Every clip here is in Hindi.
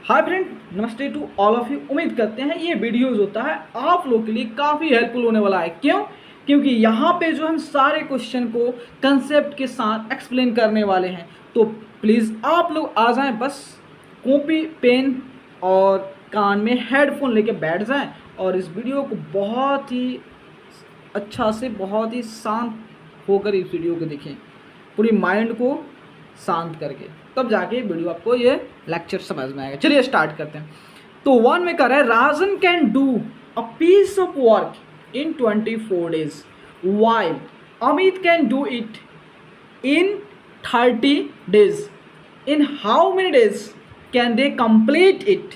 हाय फ्रेंड, नमस्ते टू ऑल ऑफ यू। उम्मीद करते हैं ये वीडियोज़ होता है आप लोग के लिए काफ़ी हेल्पफुल होने वाला है। क्यों? क्योंकि यहाँ पे जो हम सारे क्वेश्चन को कंसेप्ट के साथ एक्सप्लेन करने वाले हैं। तो प्लीज़ आप लोग आ जाएं, बस कॉपी पेन और कान में हेडफोन लेके बैठ जाएं और इस वीडियो को बहुत ही अच्छा से, बहुत ही शांत होकर इस वीडियो को देखें, पूरी माइंड को शांत करके, तब जाके वीडियो आपको ये लेक्चर समझ में आएगा। चलिए स्टार्ट करते हैं। तो वन में कर रहा है, Rajan can do a piece of work in 24 days while Amit can do it in 30 days. In how many days can they complete it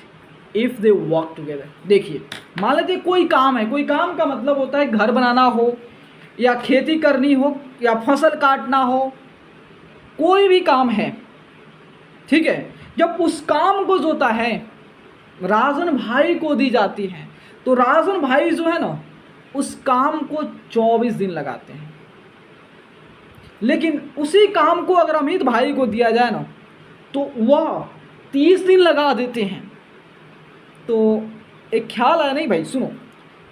if they work together. देखिए, मान लेते कोई काम है, कोई काम का मतलब होता है घर बनाना हो या खेती करनी हो या फसल काटना हो, कोई भी काम है, ठीक है। जब उस काम को जो होता है राजन भाई को दी जाती है, तो राजन भाई जो है ना उस काम को 24 दिन लगाते हैं। लेकिन उसी काम को अगर अमित भाई को दिया जाए ना तो वह 30 दिन लगा देते हैं। तो एक ख्याल आया, नहीं भाई सुनो,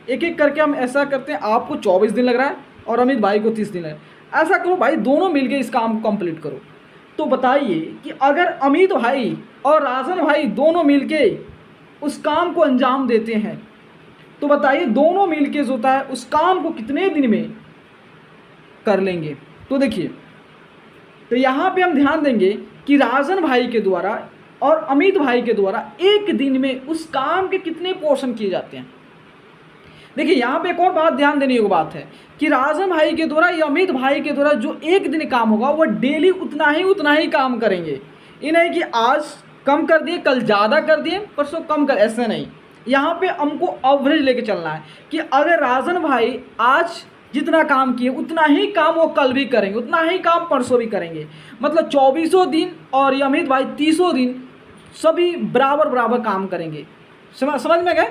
एक एक करके हम ऐसा करते हैं, आपको 24 दिन लग रहा है और अमित भाई को 30 दिन लग रहा है। ऐसा करो भाई, दोनों मिलके इस काम को कंप्लीट करो। तो बताइए कि अगर अमित भाई और राजन भाई दोनों मिलके उस काम को अंजाम देते हैं, तो बताइए दोनों मिलके जो होता है उस काम को कितने दिन में कर लेंगे। तो देखिए, तो यहाँ पे हम ध्यान देंगे कि राजन भाई के द्वारा और अमित भाई के द्वारा एक दिन में उस काम के कितने पोर्शन किए जाते हैं। देखिए, यहाँ पे एक और बात ध्यान देने योग्य बात है कि राजन भाई के द्वारा या अमित भाई के द्वारा जो एक दिन काम होगा वह डेली उतना ही काम करेंगे। ये नहीं कि आज कम कर दिए, कल ज़्यादा कर दिए, परसों कम कर, ऐसे नहीं। यहाँ पे हमको एवरेज लेके चलना है कि अगर राजन भाई आज जितना काम किए उतना ही काम वो कल भी करेंगे, उतना ही काम परसों भी करेंगे। मतलब 24 दिन और ये अमित भाई 30 दिन सभी बराबर बराबर काम करेंगे। समझ में गए?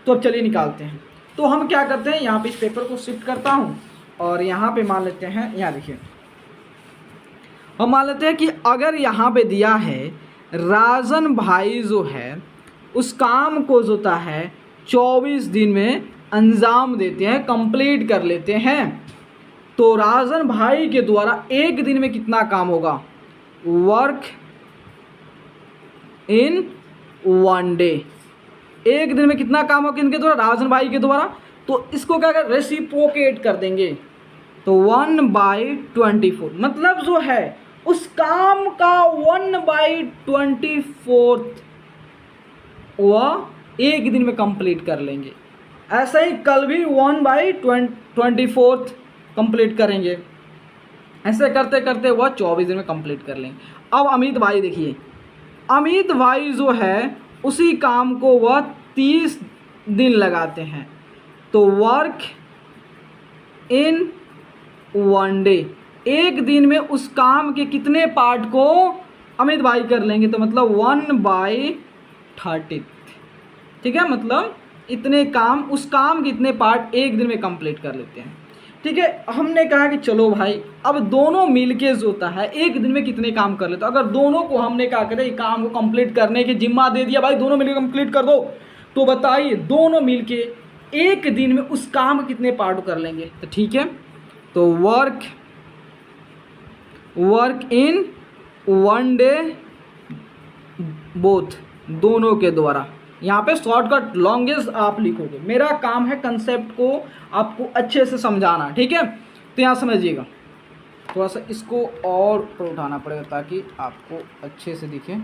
तो अब चलिए निकालते हैं। तो हम क्या करते हैं, यहाँ पे इस पेपर को शिफ्ट करता हूँ और यहाँ पे मान लेते हैं, यहाँ देखिए, हम मान लेते हैं कि अगर यहाँ पे दिया है राजन भाई जो है उस काम को जो होता है 24 दिन में अंजाम देते हैं, कंप्लीट कर लेते हैं, तो राजन भाई के द्वारा एक दिन में कितना काम होगा? Work in 1 day. एक दिन में कितना काम होगा इनके द्वारा? राजन भाई के द्वारा। तो इसको क्या कर, रेसिप्रोकेट कर देंगे, तो 1/24, मतलब जो है उस काम का 1/24 वह एक दिन में कंप्लीट कर लेंगे। ऐसा ही कल भी 1/24 कंप्लीट करेंगे। ऐसे करते करते वह 24 दिन में कंप्लीट कर लेंगे। अब अमित भाई देखिए, अमित भाई जो है उसी काम को वह 30 दिन लगाते हैं। तो वर्क इन 1 डे, एक दिन में उस काम के कितने पार्ट को अमित भाई कर लेंगे? तो मतलब 1/30, ठीक है। मतलब इतने काम, उस काम के इतने पार्ट एक दिन में कंप्लीट कर लेते हैं, ठीक है। हमने कहा कि चलो भाई अब दोनों मिलके जो होता है एक दिन में कितने काम कर लेते हैं। अगर दोनों को हमने क्या करें, काम को कंप्लीट करने की जिम्मा दे दिया, भाई दोनों मिलकर कंप्लीट कर दो, तो बताइए दोनों मिलके एक दिन में उस काम कितने पार्ट कर लेंगे? तो ठीक है, तो वर्क इन 1 डे बोथ, दोनों के द्वारा। यहाँ पे शॉर्टकट लॉन्गेस्ट आप लिखोगे, मेरा काम है कंसेप्ट को आपको अच्छे से समझाना, ठीक है। तो यहाँ समझिएगा, थोड़ा सा इसको और ऊपर उठाना पड़ेगा ताकि आपको अच्छे से दिखे,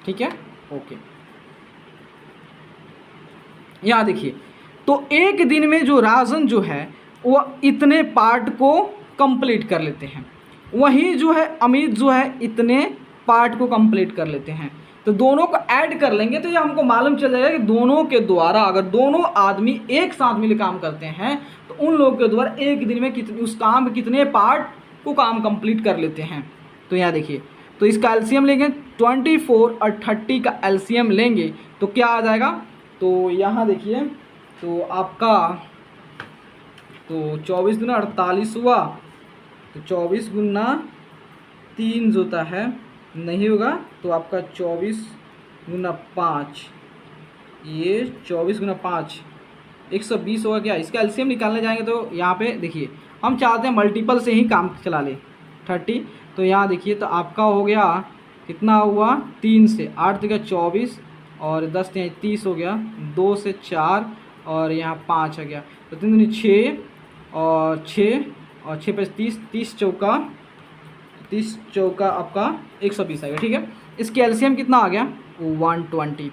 ठीक है। ओके, यहाँ देखिए, तो एक दिन में जो राजन जो है वह इतने पार्ट को कंप्लीट कर लेते हैं, वहीं जो है अमित जो है इतने पार्ट को कंप्लीट कर लेते हैं। तो दोनों को ऐड कर लेंगे तो ये हमको मालूम चल जाएगा कि दोनों के द्वारा, अगर दोनों आदमी एक साथ मिलकर काम करते हैं तो उन लोगों के द्वारा एक दिन में कितने, उस काम के कितने पार्ट को काम कंप्लीट कर लेते हैं। तो यहाँ देखिए, तो इसका एलसीएम लेंगे, 24 और 30 का एलसीएम लेंगे तो क्या आ जाएगा? तो यहाँ देखिए, तो आपका तो 24 गुना 48 हुआ, तो 24 गुना 3 जो होता है नहीं होगा, तो आपका 24 गुना 5, ये 24 गुना 5 120 होगा क्या। इसका एलसीएम निकालने जाएंगे तो यहाँ पे देखिए हम चाहते हैं मल्टीपल से ही काम चला ले 30, तो यहाँ देखिए तो आपका हो गया कितना हुआ 3 से 8 तक 24 और 10 से 30 हो गया, 2 से 4 और यहाँ 5 आ गया, तो 3 दूनी 6 और 6 पे 30, 30 चौका आपका 120 आ गया। ठीक है, इसकी एलसीएम कितना आ गया 120।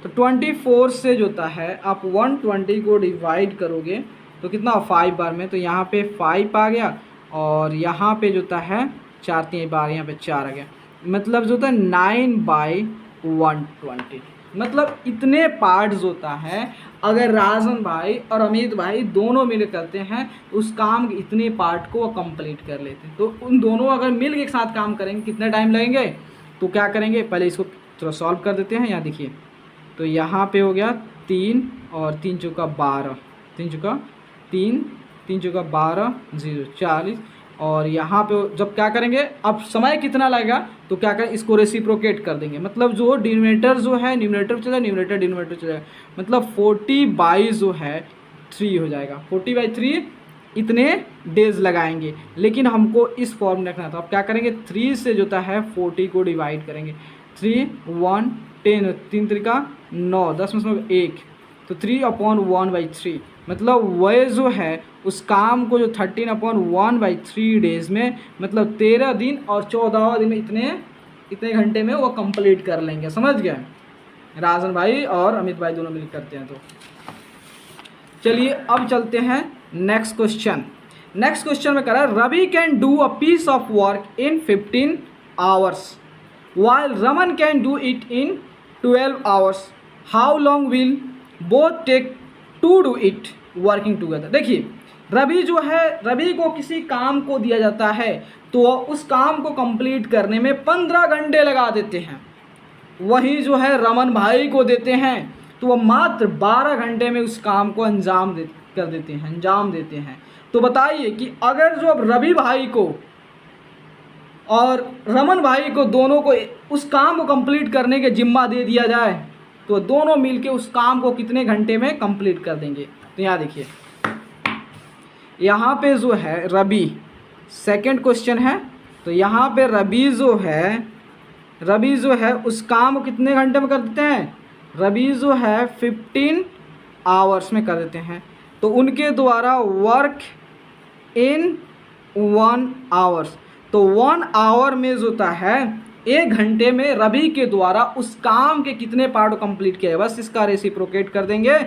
तो 24 से जो होता है आप 120 को डिवाइड करोगे तो कितना 5 बार में, तो यहाँ पे 5 आ गया और यहाँ पे जो होता है 4 3 बार, यहाँ पे 4 आ गया, मतलब जो होता है 9/120। मतलब इतने पार्ट्स होता है। अगर राजन भाई और अमित भाई दोनों मिल करते हैं उस काम के इतने पार्ट को वो कंप्लीट कर लेते हैं। तो उन दोनों अगर मिल के एक साथ काम करेंगे कितना टाइम लगेंगे, तो क्या करेंगे पहले इसको थोड़ा सॉल्व कर देते हैं। यहाँ देखिए तो यहाँ पे हो गया 3 और 3 चौका 12, 3 चौका 3, 3 चौका 12, 0 40, और यहाँ पे जब क्या करेंगे अब समय कितना लगेगा तो क्या करें इसको रेसिप्रोकेट कर देंगे, मतलब जो डिनोमिनेटर जो है न्यूमरेटर चला, न्यूमरेटर डिनोमिनेटर चलेगा, मतलब 40/, जो है 3 हो जाएगा। 40/3 इतने डेज लगाएंगे, लेकिन हमको इस फॉर्म में रखना था। अब क्या करेंगे 3 से जो होता है 40 को डिवाइड करेंगे, 3 1 10, 3 त्रिका 9, 10 में 1, तो 3/1/3, मतलब वह जो है उस काम को जो 13/1/3 डेज में, मतलब 13 दिन और 14वां दिन में इतने घंटे में वो कंप्लीट कर लेंगे। समझ गए, राजन भाई और अमित भाई दोनों मिल करते हैं। तो चलिए अब चलते हैं नेक्स्ट क्वेश्चन। नेक्स्ट क्वेश्चन में कह रहा है Ravi can do a piece of work in 15 hours while Raman can do it in 12 hours. How long will both take to do it working together? देखिए रवि जो है, रवि को किसी काम को दिया जाता है तो उस काम को कंप्लीट करने में 15 घंटे लगा देते हैं। वही जो है रमन भाई को देते हैं तो वह मात्र 12 घंटे में उस काम को अंजाम देते हैं। तो बताइए कि अगर जो अब रवि भाई को और रमन भाई को दोनों को उस काम को कंप्लीट करने के जिम्मा दे दिया जाए तो दोनों मिलके उस काम को कितने घंटे में कंप्लीट कर देंगे। तो यहाँ देखिए यहाँ पे जो है रवि, सेकंड क्वेश्चन है, तो यहाँ पे रवि जो है उस काम को कितने घंटे में कर देते हैं, रवि जो है 15 आवर्स में कर देते हैं। तो उनके द्वारा वर्क इन 1 आवर्स, तो 1 आवर में जो होता है 1 घंटे में रवि के द्वारा उस काम के कितने पार्ट कंप्लीट किया है, बस इसका रेसिप्रोकेट कर देंगे,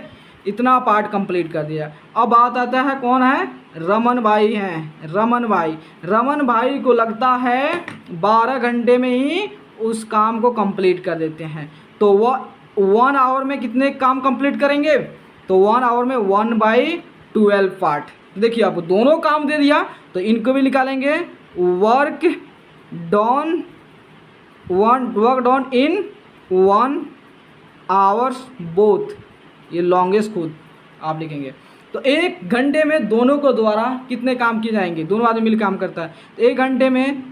इतना पार्ट कंप्लीट कर दिया। अब बात आता है कौन है, रमन भाई हैं। रमन भाई को लगता है 12 घंटे में ही उस काम को कंप्लीट कर देते हैं। तो वह 1 आवर में कितने काम कंप्लीट करेंगे, तो 1 आवर में 1/12 पार्ट। देखिए आपको दोनों काम दे दिया तो इनको भी निकालेंगे, वर्क डॉन इन 1 आवर्स बोथ, ये लॉन्गेस्ट खुद आप लिखेंगे। तो 1 घंटे में दोनों को द्वारा कितने काम किए जाएंगे, दोनों आदमी मिल काम करता है। तो 1 घंटे में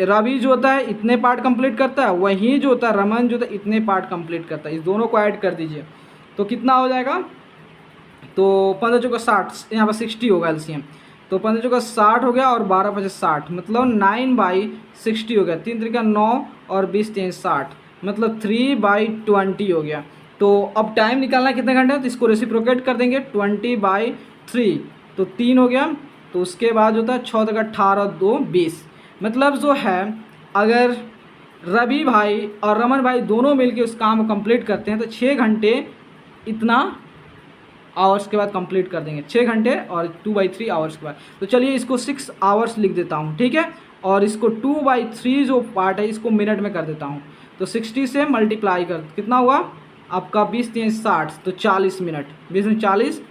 रवि जो होता है इतने पार्ट कंप्लीट करता है, वहीं जो होता है रमन जो होता है इतने पार्ट कंप्लीट करता है। इस दोनों को ऐड कर दीजिए तो कितना हो जाएगा, तो 15 चौका 60, यहाँ पर 60 होगा एलसीएम, तो 15 चौका 60 हो गया और 12 5 60, मतलब 9/60 हो गया, 3 त्रिका 9 और 20 3 60, मतलब 3/20 हो गया। तो अब टाइम निकालना कितने घंटे, तो इसको रेसिप्रोकेट कर देंगे 20/3, तो 3 हो गया। तो उसके बाद होता है 6 तक 18 2 20, मतलब जो है अगर रवि भाई और रमन भाई दोनों मिलके उस काम को कंप्लीट करते हैं तो 6 घंटे इतना आवर्स के बाद कंप्लीट कर देंगे, 6 घंटे और 2/3 आवर्स के बाद। तो चलिए इसको 6 आवर्स लिख देता हूँ, ठीक है, और इसको 2/3 जो पार्ट है इसको मिनट में कर देता हूँ। तो 60 से मल्टीप्लाई कर कितना हुआ आपका 20 3 60, तो 40 मिनट, 20 में 40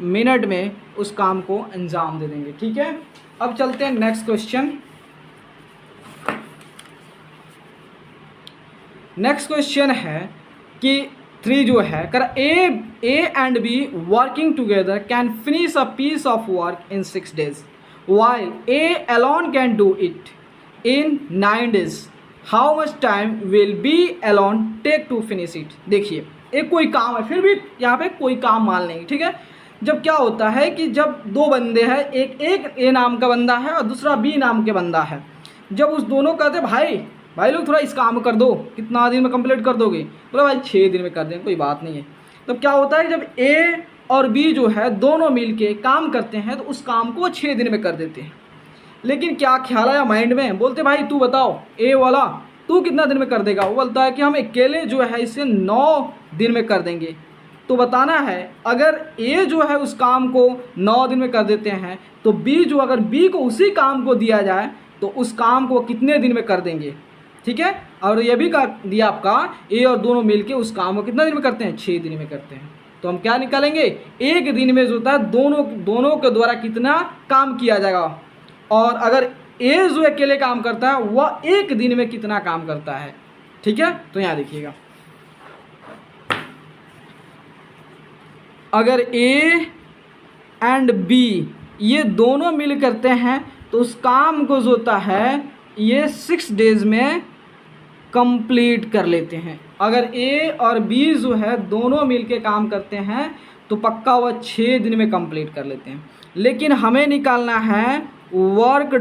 मिनट में उस काम को अंजाम दे देंगे। ठीक है, अब चलते हैं नेक्स्ट क्वेश्चन। नेक्स्ट क्वेश्चन है कि 3 जो है कर A and B working together can finish a piece of work in 6 days while A alone can do it in 9 days. How much time will be alone take to finish it. देखिए एक कोई काम है, फिर भी यहाँ पे कोई काम मान लेंगे, ठीक है। जब क्या होता है कि जब दो बंदे हैं, एक ए नाम का बंदा है और दूसरा बी नाम के बंदा है, जब उस दोनों कहते भाई लोग थोड़ा इस काम कर दो, कितना दिन में कंप्लीट कर दोगे, बोला भाई 6 दिन में कर देंगे, कोई बात नहीं है। तब क्या होता है जब ए और बी जो है दोनों मिल के काम करते हैं तो उस काम को 6 दिन में कर देते हैं। लेकिन क्या ख्याल आया माइंड में, बोलते भाई तू बताओ ए वाला तू कितना दिन में कर देगा। वो बोलता है कि हम अकेले जो है इसे 9 दिन में कर देंगे। तो बताना है अगर ए जो है उस काम को 9 दिन में कर देते हैं तो बी जो अगर बी को उसी काम को दिया जाए तो उस काम को कितने दिन में कर देंगे, ठीक है। और ये भी का दिया आपका ए और दोनों मिलके उस काम को कितना दिन में करते हैं, 6 दिन में करते हैं। तो हम क्या निकालेंगे, एक दिन में जो होता है दोनों के द्वारा कितना काम किया जाएगा, और अगर ए जो अकेले काम करता है वह एक दिन में कितना काम करता है, ठीक है। तो यहाँ देखिएगा अगर ए एंड बी ये दोनों मिल करते हैं तो उस काम को जो होता है ये 6 डेज में कंप्लीट कर लेते हैं। अगर ए और बी जो है दोनों मिल के काम करते हैं तो पक्का वह 6 दिन में कंप्लीट कर लेते हैं। लेकिन हमें निकालना है work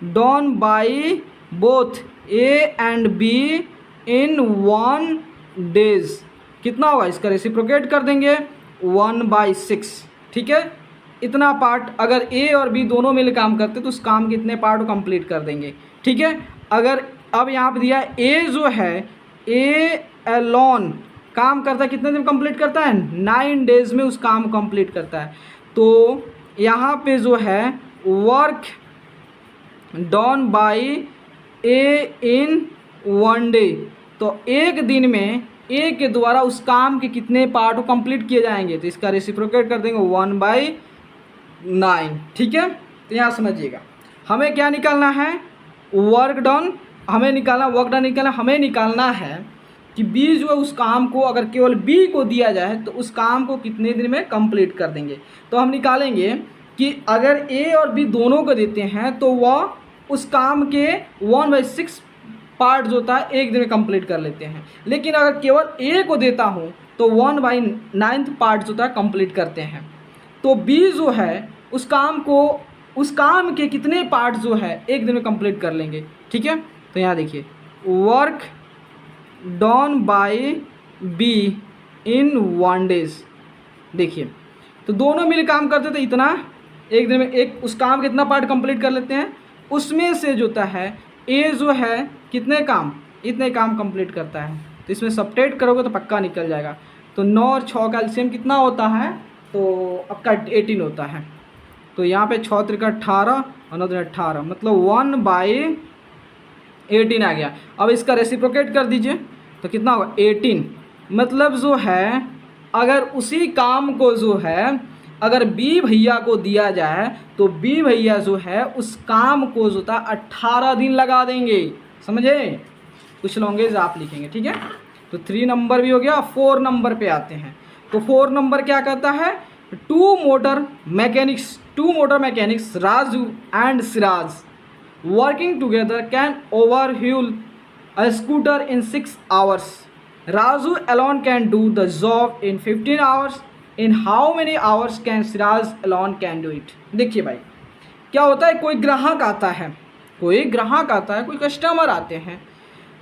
done by both A and B in 1 days. कितना होगा, इसका रेसिप्रोकेट कर देंगे 1/6, ठीक है। इतना पार्ट अगर ए और बी दोनों मिल काम करते तो उस काम के इतने पार्ट को कंप्लीट कर देंगे, ठीक है। अगर अब यहाँ पे दिया ए जो है ए एलोन काम करता है कितने दिन कंप्लीट करता है, 9 डेज में उस काम को कंप्लीट करता है। तो यहाँ पे जो है work done by A in 1 day, तो एक दिन में ए के द्वारा उस काम के कितने पार्ट को कंप्लीट किए जाएंगे, तो इसका रेसिप्रोकेट कर देंगे 1/9, ठीक है। तो यहाँ समझिएगा हमें क्या निकालना है, वर्क डन हमें निकालना, वर्क डन निकालना, हमें निकालना है कि बी जो है उस काम को अगर केवल बी को दिया जाए तो उस काम को कितने दिन में कंप्लीट कर देंगे। तो हम निकालेंगे कि अगर ए और बी दोनों को देते हैं तो वह उस काम के 1/6 पार्ट जो होता है एक दिन में कंप्लीट कर लेते हैं। लेकिन अगर केवल ए को देता हूँ तो 1/9 पार्ट जो होता है कंप्लीट करते हैं। तो बी जो है उस काम के कितने पार्ट जो है एक दिन में कंप्लीट कर लेंगे, ठीक है। तो यहाँ देखिए work done by B in 1 days, देखिए तो दोनों मिल काम करते थे इतना, एक दिन में एक उस काम के इतना पार्ट कंप्लीट कर लेते हैं। उसमें से जो होता है ए जो है कितने काम, इतने काम कंप्लीट करता है। तो इसमें सब्ट्रैक्ट करोगे तो पक्का निकल जाएगा। तो 9 और 6 का एलसीएम कितना होता है, तो आपका 18 होता है। तो यहाँ पे 6 त्रिका 18 और 9 18, मतलब 1/18 आ गया। अब इसका रेसिप्रोकेट कर दीजिए तो कितना होगा 18, मतलब जो है अगर उसी काम को जो है अगर बी भैया को दिया जाए तो बी भैया जो है उस काम को जो था 18 दिन लगा देंगे, समझे। कुछ लॉन्गेज आप लिखेंगे, ठीक है। तो 3 नंबर भी हो गया। 4 नंबर पे आते हैं। तो 4 नंबर क्या कहता है, two motor mechanics Raju and Siraj working together can overhaul a scooter in 6 hours. Raju alone can do the job in 15 hours. In how many hours can Siraj alone can do it? देखिए भाई क्या होता है, कोई ग्राहक आता है, कोई कस्टमर आते हैं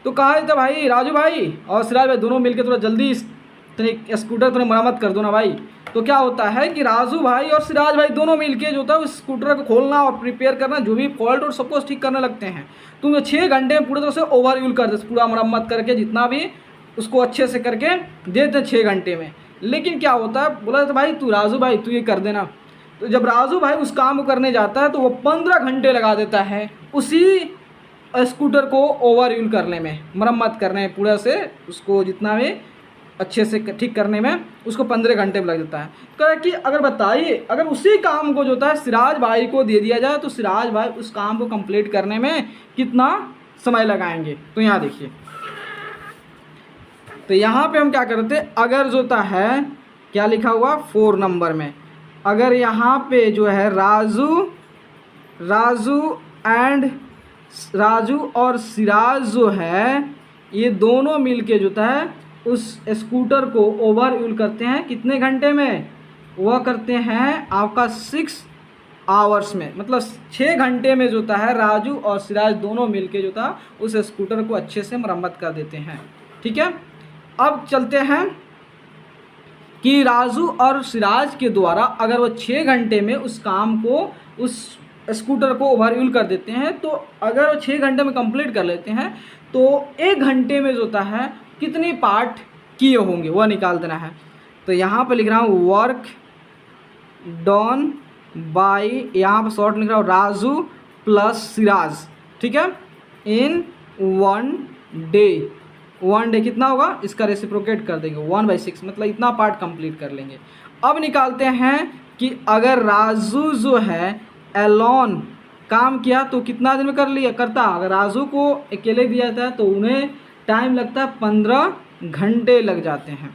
तो कहा जाता भाई राजू भाई और सिराज भाई दोनों मिलकर थोड़ा जल्दी स्कूटर थोड़ा मरम्मत कर दो ना भाई। तो क्या होता है कि राजू भाई और सिराज भाई दोनों मिलके जो होता है उस स्कूटर को खोलना और प्रिपेयर करना, जो भी फॉल्ट और सब कुछ ठीक करने लगते हैं। तुम 6 घंटे में पूरी तरह से ओवरयूल कर दे, पूरा मरम्मत करके जितना भी उसको अच्छे से करके देते 6 घंटे में। लेकिन क्या होता है, बोला तो भाई तू राजू भाई तू ये कर देना। तो जब राजू भाई उस काम को करने जाता है तो वो 15 घंटे लगा देता है उसी स्कूटर को ओवरयूल करने में, मरम्मत करने में, पूरा से उसको जितना भी अच्छे से ठीक करने में उसको 15 घंटे लग जाता है। कहा कि अगर बताइए अगर उसी काम को जो होता है सिराज भाई को दे दिया जाए तो सिराज भाई उस काम को कंप्लीट करने में कितना समय लगाएंगे। तो यहाँ देखिए, तो यहाँ पे हम क्या करते हैं, अगर जो होता है क्या लिखा हुआ 4 नंबर में, अगर यहाँ पे जो है राजू एंड राजू और सिराज जो है ये दोनों मिलके जो है उस स्कूटर को ओवर यूल करते हैं कितने घंटे में, वह करते हैं आपका 6 आवर्स में, मतलब 6 घंटे में जो है राजू और सिराज दोनों मिलके जो था उस स्कूटर को अच्छे से मरम्मत कर देते हैं। ठीक है, अब चलते हैं कि राजू और सिराज के द्वारा अगर वो 6 घंटे में उस काम को, उस स्कूटर को ओवर यूल कर देते हैं, तो अगर वो 6 घंटे में कंप्लीट कर लेते हैं तो 1 घंटे में जो होता है कितने पार्ट किए होंगे वह निकाल देना है। तो यहाँ पर लिख रहा हूँ वर्क डन बाई, यहाँ पर शॉर्ट लिख रहा हूँ राजू प्लस सिराज। ठीक है, इन 1 डे, 1 डे कितना होगा इसका रेसिप्रोकेट कर देंगे 1/6, मतलब इतना पार्ट कंप्लीट कर लेंगे। अब निकालते हैं कि अगर राजू जो है एलोन काम किया तो कितना दिन में कर लिया करता, अगर राजू को अकेले दिया जाता है तो उन्हें टाइम लगता है 15 घंटे लग जाते हैं।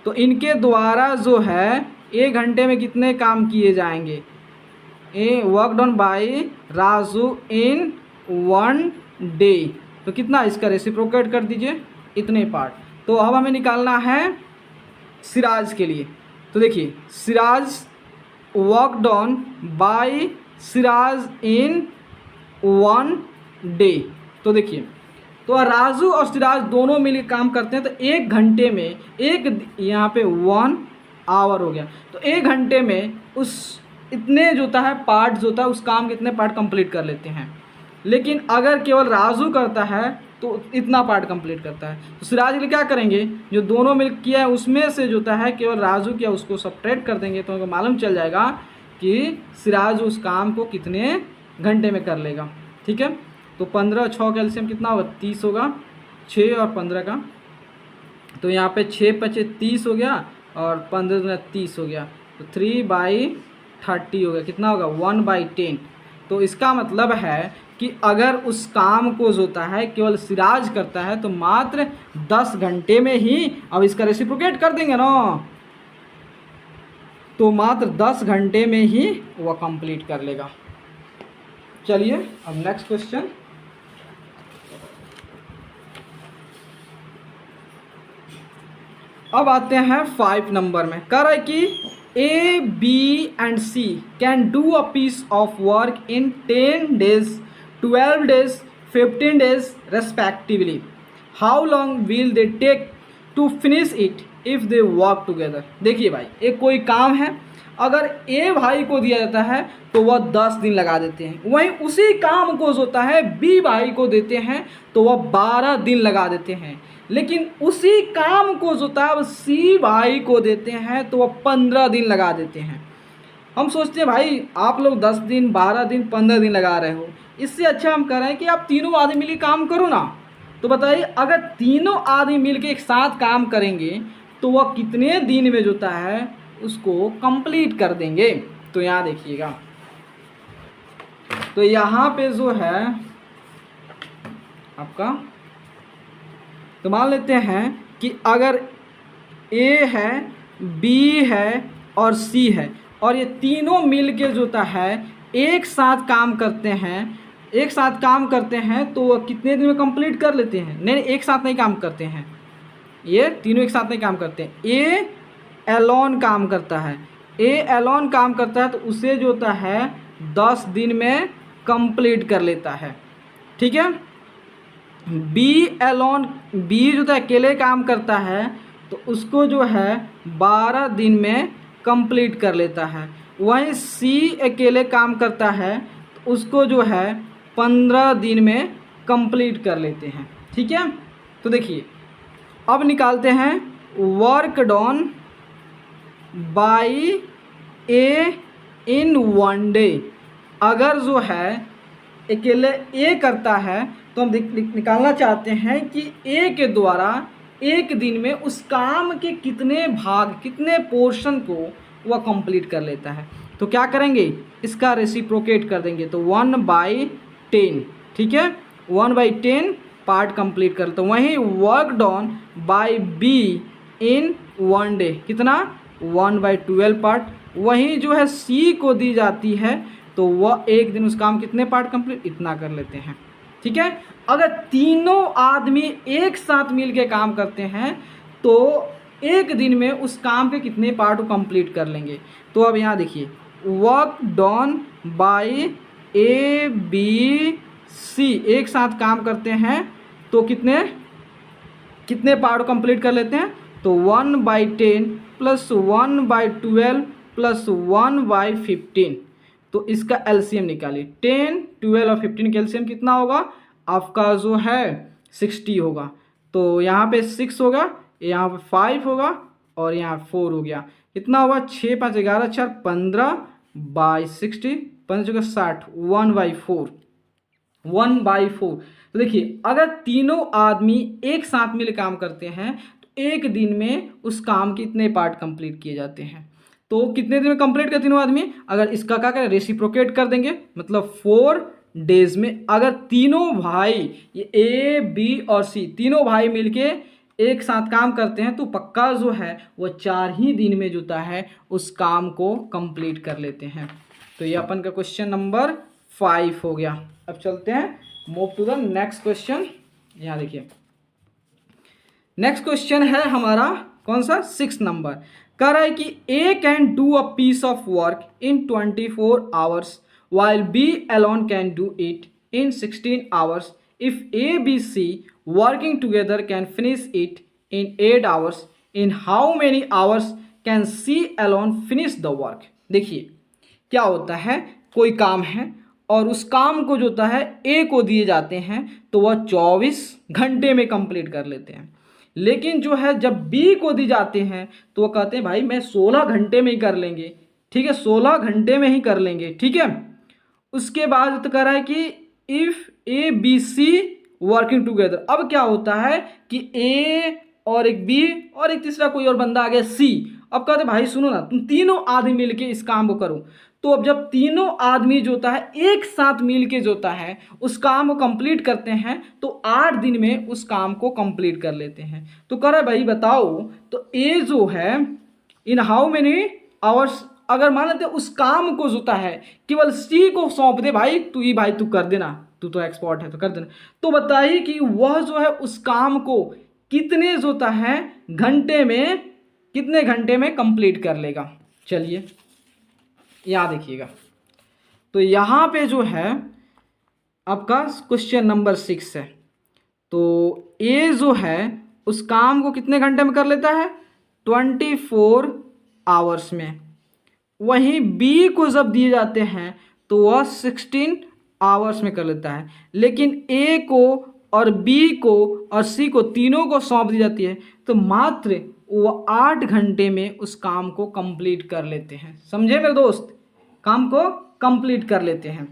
तो इनके द्वारा जो है 1 घंटे में कितने काम किए जाएंगे, work done by Raju in 1 day, तो कितना इसका रेसिप्रोकेट कर दीजिए इतने पार्ट। तो अब हमें निकालना है सिराज के लिए। तो देखिए Siraj work done by Siraj in 1 day, तो देखिए तो राजू और सिराज दोनों मिलकर काम करते हैं तो 1 घंटे में, एक यहाँ पे 1 आवर हो गया, तो 1 घंटे में उस इतने जो होता है पार्ट जो होता है उस काम के इतने पार्ट कंप्लीट कर लेते हैं। लेकिन अगर केवल राजू करता है तो इतना पार्ट कंप्लीट करता है। तो सिराज के लिए क्या करेंगे, जो दोनों मिल किया है उसमें से जो होता है केवल राजू किया उसको सब्ट्रैक्ट कर देंगे, तो उनको मालूम चल जाएगा कि सिराज उस काम को कितने घंटे में कर लेगा। ठीक है, तो 15 6 का एलसीएम कितना होगा 30 होगा, 6 और 15 का, तो यहाँ पे 6 × 5 30 हो गया और 15 × 30 हो गया, तो 3/30 हो गया, कितना होगा 1/10। तो इसका मतलब है कि अगर उस काम को जो होता है केवल सिराज करता है तो मात्र 10 घंटे में ही, अब इसका रेसिप्रोकेट कर देंगे ना, तो मात्र 10 घंटे में ही वह कंप्लीट कर लेगा। चलिए अब नेक्स्ट क्वेश्चन, अब आते हैं 5 नंबर में। कह रहा है कि A, B and C can do a piece of work in 10 days, 12 days, 15 days respectively. How long will they take to finish it if they work together? देखिए भाई, एक कोई काम है, अगर A भाई को दिया जाता है तो वह 10 दिन लगा देते हैं, वहीं उसी काम को जो होता है B भाई को देते हैं तो वह 12 दिन लगा देते हैं। लेकिन उसी काम को जो होता है C भाई को देते हैं तो वह 15 दिन लगा देते हैं। हम सोचते हैं भाई आप लोग 10 दिन, 12 दिन, 15 दिन लगा रहे हो, इससे अच्छा हम कह रहे हैं कि आप तीनों आदमी मिलकर काम करो ना। तो बताइए अगर तीनों आदमी मिलकर एक साथ काम करेंगे तो वह कितने दिन में जो होता है उसको कंप्लीट कर देंगे। तो यहाँ देखिएगा, तो यहाँ पे जो है आपका, तो मान लेते हैं कि अगर A है, B है और C है और ये तीनों मिलके जो होता है एक साथ काम करते हैं, एक साथ काम करते हैं तो वह कितने दिन में कंप्लीट कर लेते हैं। नहीं, एक साथ नहीं काम करते हैं, ये तीनों एक साथ नहीं काम करते हैं। A एलोन काम करता है, A एलोन काम करता है तो उसे जो होता है 10 दिन में कंप्लीट कर लेता है। ठीक है, B एलोन, B जो होता है अकेले काम करता है तो उसको जो है 12 दिन में कंप्लीट कर लेता है। वहीं C अकेले काम करता है तो उसको जो है 15 दिन में कंप्लीट कर लेते हैं। ठीक है, तो देखिए अब निकालते हैं work done by A in 1 day. अगर जो है अकेले A करता है तो हम निकालना चाहते हैं कि A के द्वारा एक दिन में उस काम के कितने भाग, कितने पोर्शन को वह कंप्लीट कर लेता है। तो क्या करेंगे, इसका रेसिप्रोकेट कर देंगे, तो 1/10। ठीक है, 1/10 पार्ट कंप्लीट कर, तो वहीं work done by B in 1 day कितना 1/12 पार्ट। वहीं जो है C को दी जाती है तो वह एक दिन उस काम कितने पार्ट कंप्लीट, इतना कर लेते हैं। ठीक है। अगर तीनों आदमी एक साथ मिल के काम करते हैं तो एक दिन में उस काम के कितने पार्ट को कंप्लीट कर लेंगे। तो अब यहाँ देखिए, work done by A B C एक साथ काम करते हैं तो कितने पार्ट को कंप्लीट कर लेते हैं। तो 1/10 प्लस 1/12 प्लस 1/15, तो इसका एलसीएम निकालिए। 10, 12 और 15 का एलसीएम कितना होगा आपका जो है 60 होगा। तो यहाँ पे 6 होगा, यहाँ पे 5 होगा और यहाँ 4 हो गया। कितना होगा 6 5 11 4 15/60, 15 60, 1/4, 1/4। तो देखिए अगर तीनों आदमी एक साथ मिल काम करते हैं तो एक दिन में उस काम के इतने पार्ट कंप्लीट किए जाते हैं। तो कितने दिन में कंप्लीट कर तीनों आदमी, अगर इसका क्या करें रेसिप्रोकेट कर देंगे, मतलब 4 डेज में। अगर तीनों भाई ये ए बी और सी तीनों भाई मिलके एक साथ काम करते हैं तो पक्का जो है वो 4 ही दिन में जो है उस काम को कंप्लीट कर लेते हैं। तो ये अपन का क्वेश्चन नंबर 5 हो गया। अब चलते हैं move to the next question. यहाँ देखिए नेक्स्ट क्वेश्चन है हमारा कौन सा 6 नंबर। कह रहा है कि A can do a piece of work in 24 hours while B alone can do it in 16 hours. If A, B, C working together can finish it in 8 hours, in how many hours can C alone finish the work? देखिए क्या होता है, कोई काम है और उस काम को जो होता है A को दिए जाते हैं तो वह 24 घंटे में कंप्लीट कर लेते हैं। लेकिन जो है जब B को दी जाते हैं तो वो कहते हैं भाई मैं 16 घंटे में ही कर लेंगे। ठीक है, 16 घंटे में ही कर लेंगे। ठीक है, उसके बाद तो कह रहा है कि if A B C working together. अब क्या होता है कि ए और एक बी और एक तीसरा कोई और बंदा आ गया सी। अब कहते भाई सुनो ना, तुम तीनों आदमी मिलके इस काम को करो। तो अब जब तीनों आदमी जो होता है एक साथ मिलके जो होता है उस काम को कंप्लीट करते हैं तो 8 दिन में उस काम को कंप्लीट कर लेते हैं। तो कह रहा है भाई बताओ, तो ए जो है इन हाउ मेनी आवर्स, अगर मान लेते उस काम को जोता है केवल सी को सौंप दे, भाई तू कर देना, तू तो एक्सपर्ट है तो कर देना, तो बताइए कि वह जो है उस काम को कितने जोता है घंटे में, कितने घंटे में कंप्लीट कर लेगा। चलिए यहाँ देखिएगा, तो यहाँ पे जो है आपका क्वेश्चन नंबर 6 है। तो ए जो है उस काम को कितने घंटे में कर लेता है 24 आवर्स में। वहीं बी को जब दिए जाते हैं तो वह 16 आवर्स में कर लेता है। लेकिन ए को और बी को और सी को तीनों को सौंप दी जाती है तो मात्र वह 8 घंटे में उस काम को कंप्लीट कर लेते हैं। समझे मेरे दोस्त, काम को कंप्लीट कर लेते हैं।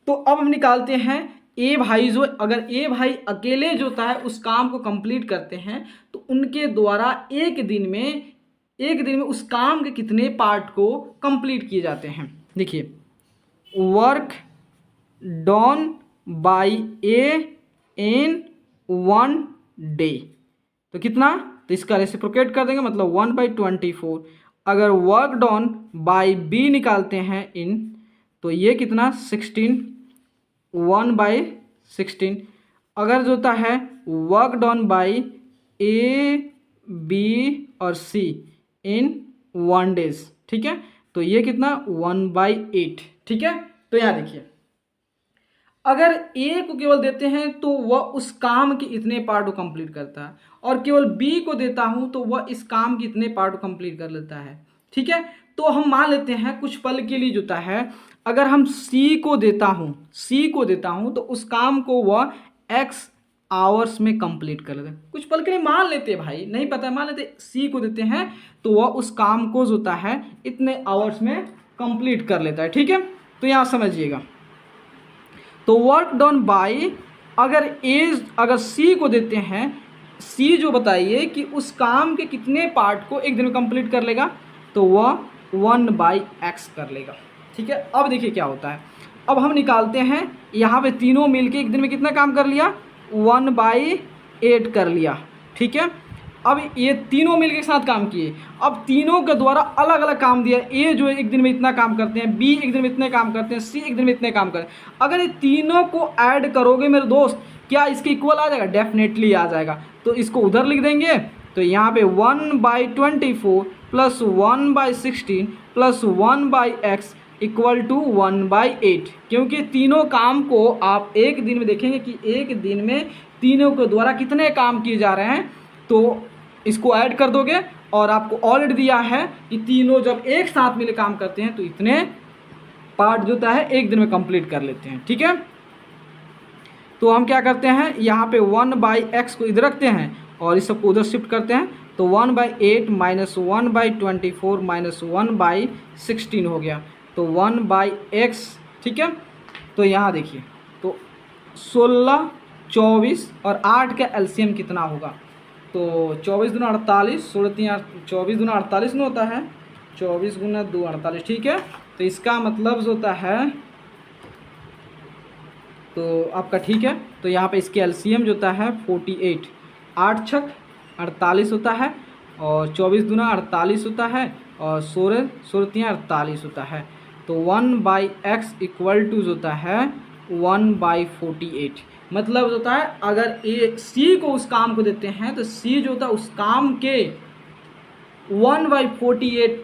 तो अब हम निकालते हैं ए भाई जो, अगर ए भाई अकेले जो होता है उस काम को कंप्लीट करते हैं तो उनके द्वारा एक दिन में उस काम के कितने पार्ट को कंप्लीट किए जाते हैं। देखिए work done by A in 1 day, तो कितना, तो इसका रेसिप्रोकेट कर देंगे मतलब 1/24। अगर वर्क डन बाय बी निकालते हैं इन, तो ये कितना 16, 1/16। अगर जो होता है work done by A B और सी इन 1 डेज, ठीक है, तो ये कितना 1/8। ठीक है, तो यहाँ देखिए अगर ए को केवल देते हैं तो वह उस काम के इतने पार्ट को कंप्लीट करता है और केवल बी को देता हूं तो वह इस काम के इतने पार्ट को कंप्लीट कर लेता है। ठीक है, तो हम मान लेते हैं कुछ पल के लिए जोता है अगर हम सी को देता हूं तो उस काम को वह x आवर्स में कंप्लीट कर लेते हैं। कुछ पल के लिए मान लेते हैं भाई, नहीं पता मान लेते सी को देते हैं तो वह उस काम को जोता है इतने आवर्स में कंप्लीट कर लेता है। ठीक है, तो यहाँ समझिएगा, तो वर्क डन बाय, अगर सी को देते हैं, सी जो बताइए कि उस काम के कितने पार्ट को एक दिन में कंप्लीट कर लेगा, तो वह 1/x कर लेगा। ठीक है, अब देखिए क्या होता है, अब हम निकालते हैं यहाँ पे तीनों मिलके एक दिन में कितना काम कर लिया 1/8 कर लिया। ठीक है, अब ये तीनों मिलके एक साथ काम किए, अब तीनों के द्वारा अलग अलग काम दिया। ए जो है एक दिन में इतना काम करते हैं, बी एक दिन में इतने काम करते हैं, सी एक दिन में इतने काम करते हैं। अगर ये तीनों को ऐड करोगे मेरे दोस्त, क्या इसके इक्वल आ जाएगा? डेफिनेटली आ जाएगा। तो इसको उधर लिख देंगे, तो यहाँ पे 1/24 plus 1/16 plus 1/x equal to 1/8। क्योंकि तीनों काम को आप एक दिन में देखेंगे कि एक दिन में तीनों के द्वारा कितने काम किए जा रहे हैं, तो इसको ऐड कर दोगे और आपको ऑलरेडी दिया है कि तीनों जब एक साथ मिले काम करते हैं तो इतने पार्ट जो होता है एक दिन में कंप्लीट कर लेते हैं। ठीक है, तो हम क्या करते हैं, यहाँ पे 1/x को इधर रखते हैं और इस सबको उधर शिफ्ट करते हैं, तो 1/8 माइनस 1/24 माइनस 1/16 हो गया, तो 1/x। ठीक है, तो यहाँ देखिए, तो 16, 24 और 8 का एलसीएम कितना होगा, तो 24 दूना 48, 16 24 दूना 48 में होता है, 24 गुना 2 48। ठीक है, तो इसका मतलब जो होता है, तो आपका ठीक है, तो यहाँ पे इसके एलसीएम जो होता है 48, 8 छक 48 होता है और 24 दूना 48 होता है और 16 48 होता है, तो 1/x इक्वल टू जो होता है 1/48। मतलब जो होता है अगर ए सी को उस काम को देते हैं तो सी जो होता है उस काम के 1/48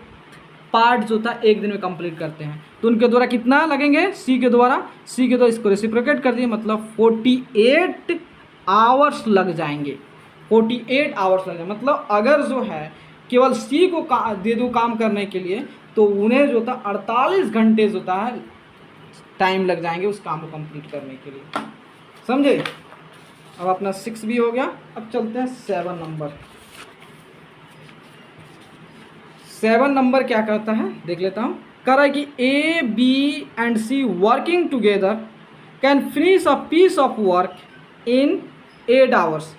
पार्ट जो था एक दिन में कंप्लीट करते हैं, तो उनके द्वारा कितना लगेंगे, सी के द्वारा इसको रेसिप्रोकेट कर दिए, मतलब 48 आवर्स लग जाएंगे, 48 आवर्स लग जाएंगे। मतलब अगर जो है केवल सी को दे दो काम करने के लिए, तो उन्हें जो था 48 घंटे जो होता है टाइम लग जाएंगे उस काम को कंप्लीट करने के लिए। समझे? अब अपना 6 भी हो गया। अब चलते हैं 7 नंबर। 7 नंबर क्या करता है देख लेता हूँ। कह रहा है कि A B and C working together can finish a piece of work in 8 hours.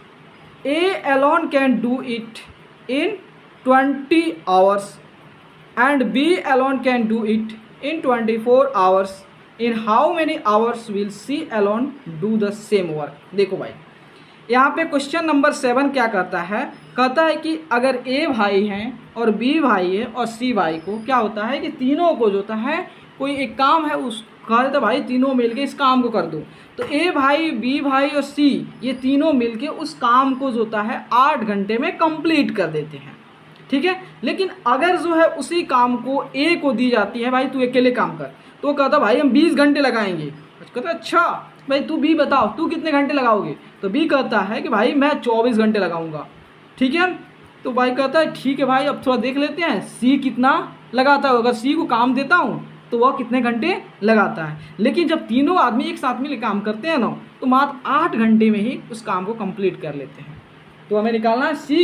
A alone can do it in 20 hours and B alone can do it in 24 hours. In how many hours will C alone do the same work? देखो भाई, यहाँ पे क्वेश्चन नंबर 7 क्या कहता है, कहता है कि अगर A भाई हैं और B भाई है और C भाई को क्या होता है कि तीनों को जो होता है कोई एक काम है, उस कहा जाता है भाई तीनों मिलके इस काम को कर दो। तो A भाई, B भाई और C ये तीनों मिलके उस काम को जो होता है 8 घंटे में कंप्लीट कर देते हैं। ठीक है, लेकिन अगर जो है उसी काम को ए को दी जाती है, भाई तू अकेले काम कर, तो कहता भाई हम 20 घंटे लगाएंगे। कहता अच्छा भाई तू बी बताओ तू कितने घंटे लगाओगे, तो बी कहता है कि भाई मैं 24 घंटे लगाऊंगा। ठीक है, तो भाई कहता है ठीक है भाई अब थोड़ा देख लेते हैं सी कितना लगाता है, अगर सी को काम देता हूँ तो वह कितने घंटे लगाता है। लेकिन जब तीनों आदमी एक साथ मिलकर काम करते हैं ना, तो मात्र 8 घंटे में ही उस काम को कंप्लीट कर लेते हैं। तो हमें निकालना है सी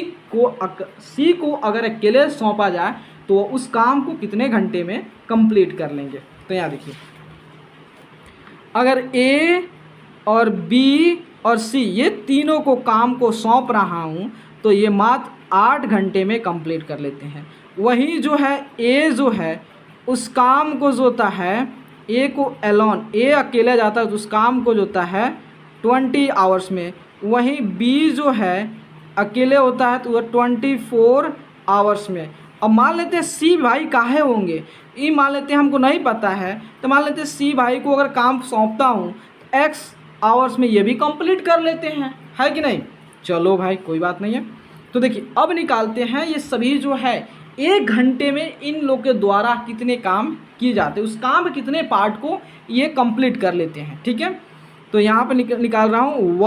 को अगर अकेले सौंपा जाए तो उस काम को कितने घंटे में कंप्लीट कर लेंगे। तो यहाँ देखिए, अगर ए और बी और सी ये तीनों को काम को सौंप रहा हूँ तो ये मात्र 8 घंटे में कंप्लीट कर लेते हैं। वही जो है ए जो है उस काम को जो होता है ए को एलोन, ए अकेले जाता है तो उस काम को जो होता है 20 आवर्स में। वही बी जो है अकेले होता है तो वह 24 आवर्स में। अब मान लेते हैं सी भाई काहे होंगे, ये मान लेते हैं हमको नहीं पता है, तो मान लेते हैं सी भाई को अगर काम सौंपता हूँ तो एक्स आवर्स में ये भी कंप्लीट कर लेते हैं, है कि नहीं। चलो भाई कोई बात नहीं है। तो देखिए अब निकालते हैं ये सभी जो है 1 घंटे में इन लोग के द्वारा कितने काम किए जाते हैं, उस काम के कितने पार्ट को ये कंप्लीट कर लेते हैं। ठीक है, तो यहाँ पर निकाल रहा हूँ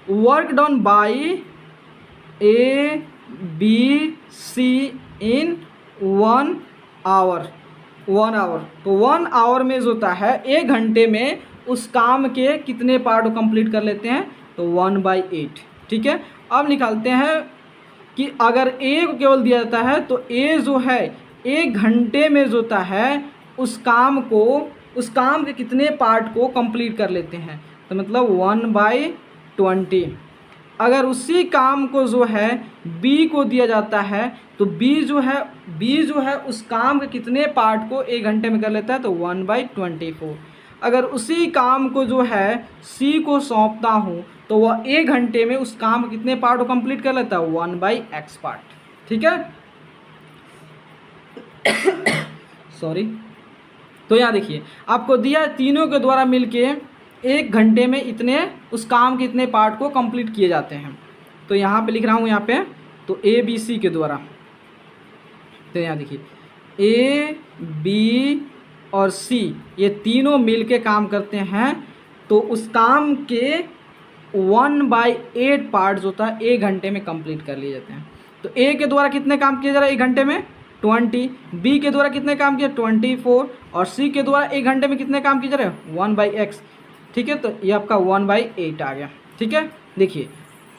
work done by A B C in 1 hour. तो 1 आवर में जो होता है 1 घंटे में उस काम के कितने पार्ट को कंप्लीट कर लेते हैं, तो 1/8। ठीक है, अब निकालते हैं कि अगर ए को केवल दिया जाता है तो ए जो है 1 घंटे में जो होता है उस काम के कितने पार्ट को कंप्लीट कर लेते हैं, तो मतलब 1/20। अगर उसी काम को जो है बी को दिया जाता है तो बी जो है उस काम के कितने पार्ट को 1 घंटे में कर लेता है, तो 1/24। अगर उसी काम को जो है सी को सौंपता हूँ तो वह 1 घंटे में उस काम कितने पार्ट को कंप्लीट कर लेता है, 1/x पार्ट। ठीक है, सॉरी। तो यहाँ देखिए आपको दिया तीनों के द्वारा मिलके 1 घंटे में इतने उस काम के इतने पार्ट को कंप्लीट किए जाते हैं। तो यहाँ पे लिख रहा हूँ यहाँ पे, तो ए बी सी के द्वारा, तो यहाँ देखिए ए बी और सी ये तीनों मिलके काम करते हैं, तो उस काम के 1/8 पार्ट्स होता है 1 घंटे में कंप्लीट कर लिए जाते हैं। तो ए के द्वारा कितने काम किया जा रहा है 1 घंटे में, 20। बी के द्वारा कितने काम किया, 24। और सी के द्वारा 1 घंटे में कितने काम किए जा रहे हैं, 1/x। ठीक है, तो ये आपका 1/8 आ गया। ठीक है, देखिए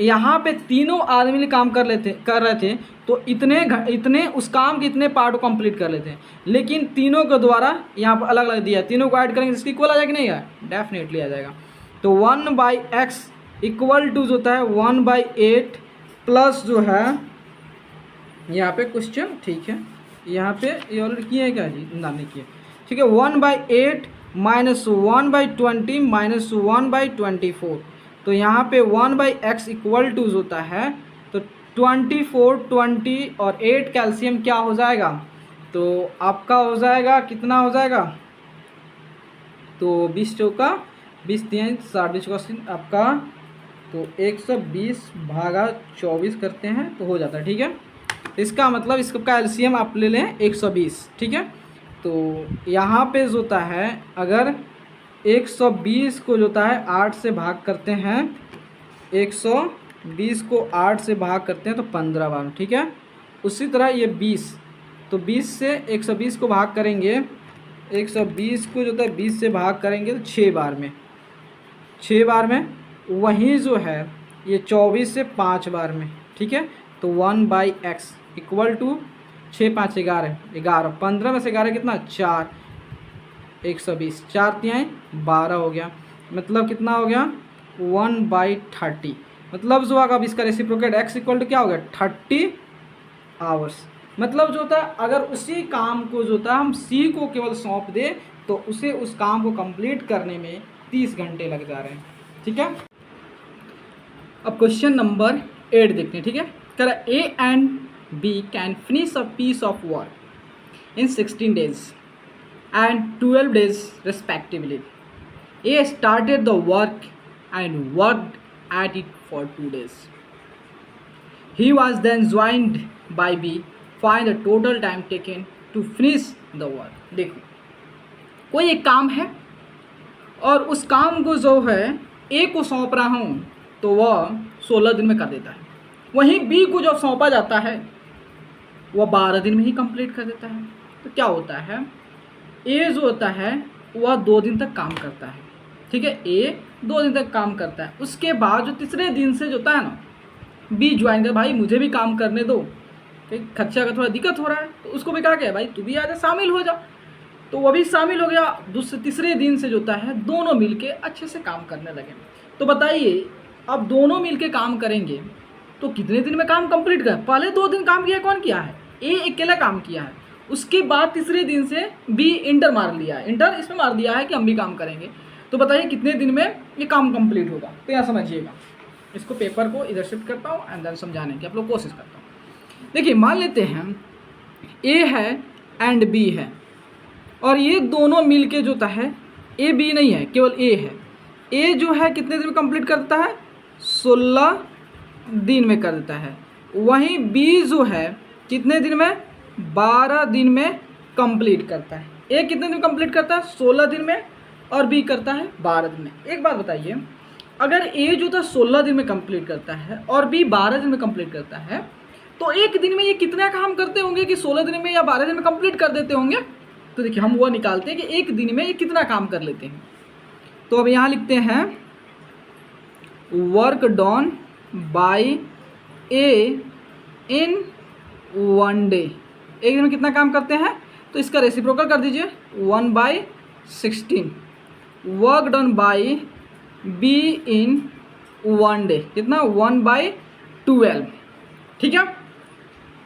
यहाँ पे तीनों आदमी काम कर रहे थे, तो इतने उस काम के इतने पार्ट को कंप्लीट कर लेते हैं, लेकिन तीनों के द्वारा यहाँ पर अलग अलग दिया है, तीनों को ऐड करेंगे इसकी इक्वल आ जाएगा, नहीं है, डेफिनेटली आ जाएगा। तो 1/x इक्वल टू जो होता है 1/8 प्लस जो है यहाँ पे क्वेश्चन, ठीक है, यहाँ पे ये ऑलरेडी किए हैं क्या जी, ना नहीं किए। ठीक है, 1/8 माइनस 1/20 माइनस 1/24। तो यहाँ पे 1/x इक्वल टू होता है, तो 24, 20 और 8 कैल्शियम क्या हो जाएगा, तो आपका हो जाएगा, कितना हो जाएगा, तो 20 चौका 20 3 60 चौका आपका, तो 120/24 करते हैं तो हो जाता है। ठीक है, इसका मतलब इसका कैल्शियम आप ले लें 120। ठीक है, तो यहाँ पे जो होता है अगर 120 को जो होता है 8 से भाग करते हैं, 120 को 8 से भाग करते हैं तो 15 बार। ठीक है, उसी तरह ये 20, तो 20 से 120 को भाग करेंगे, 120 को जो होता है 20 से भाग करेंगे तो 6 बार में, 6 बार में। वहीं जो है ये 24 से 5 बार में। ठीक है, तो 1/x इक्वल टू 6 5 11 11, 15 में से 11 कितना, 4, 120, 4 3 12 हो गया, मतलब कितना हो गया 1/30। मतलब जो होगा अब इसका रेसिप्रोकेट x इक्वल टू क्या हो गया 30 आवर्स। मतलब जो होता है अगर उसी काम को जो होता है हम सी को केवल सौंप दे तो उसे उस काम को कंप्लीट करने में 30 घंटे लग जा रहे हैं। ठीक है, अब क्वेश्चन नंबर 8 देखते हैं। ठीक है, कह रहा A and B can finish a piece of work in 16 days and 12 days respectively. A started the work and worked at it for 2 days. He was then joined by B. Find the total time taken to finish the work. देखो कोई एक काम है और उस काम को जो है A को सौंप रहा हूँ तो वह 16 दिन में कर देता है, वहीं B को जब सौंपा जाता है वह 12 दिन में ही कंप्लीट कर देता है। तो क्या होता है, A जो होता है वह 2 दिन तक काम करता है। ठीक है, A 2 दिन तक काम करता है, उसके बाद जो तीसरे दिन से जो होता है ना B ज्वाइन कर, भाई मुझे भी काम करने दो, खर्चा का थोड़ा दिक्कत हो रहा है, तो उसको भी कहा गया भाई तू भी आ जा, शामिल हो जा, तो वह भी शामिल हो गया। तीसरे दिन से जो होता है दोनों मिलके अच्छे से काम करने लगे। तो बताइए अब दोनों मिलके काम करेंगे तो कितने दिन में काम कंप्लीट कर, पहले 2 दिन काम किया कौन किया है, A अकेला काम किया है, उसके बाद तीसरे दिन से B इंटर मार लिया है, इंटर इसमें मार दिया है कि हम भी काम करेंगे। तो बताइए कितने दिन में ये काम कंप्लीट होगा। तो यहाँ समझिएगा, इसको पेपर को इधर शिफ्ट करता हूँ एंड देन समझाने की आप लोग कोशिश करता हूँ। देखिए मान लेते हैं A है एंड B है और ये दोनों मिलके जो होता है A B नहीं है, केवल A है। A जो है कितने दिन में कंप्लीट कर देता है, 16 दिन में कर देता है, वहीं B जो है कितने दिन में, 12 दिन में कंप्लीट करता है। A कितने दिन में कंप्लीट करता है, 16 दिन में, और B करता है 12 दिन में। एक बात बताइए, अगर A जो था 16 दिन में कंप्लीट करता है और B 12 दिन में कंप्लीट करता है तो एक दिन में ये कितना काम करते होंगे कि 16 दिन में या 12 दिन में कंप्लीट कर देते होंगे। तो देखिए हम वो निकालते हैं कि एक दिन में ये कितना काम कर लेते हैं। तो अब यहाँ लिखते हैं work done bye A in 1 day, एक दिन में कितना काम करते हैं, तो इसका रेसिप्रोकल कर दीजिए 1/16। वर्क डन बाय B इन 1 डे कितना, 1/12। ठीक है,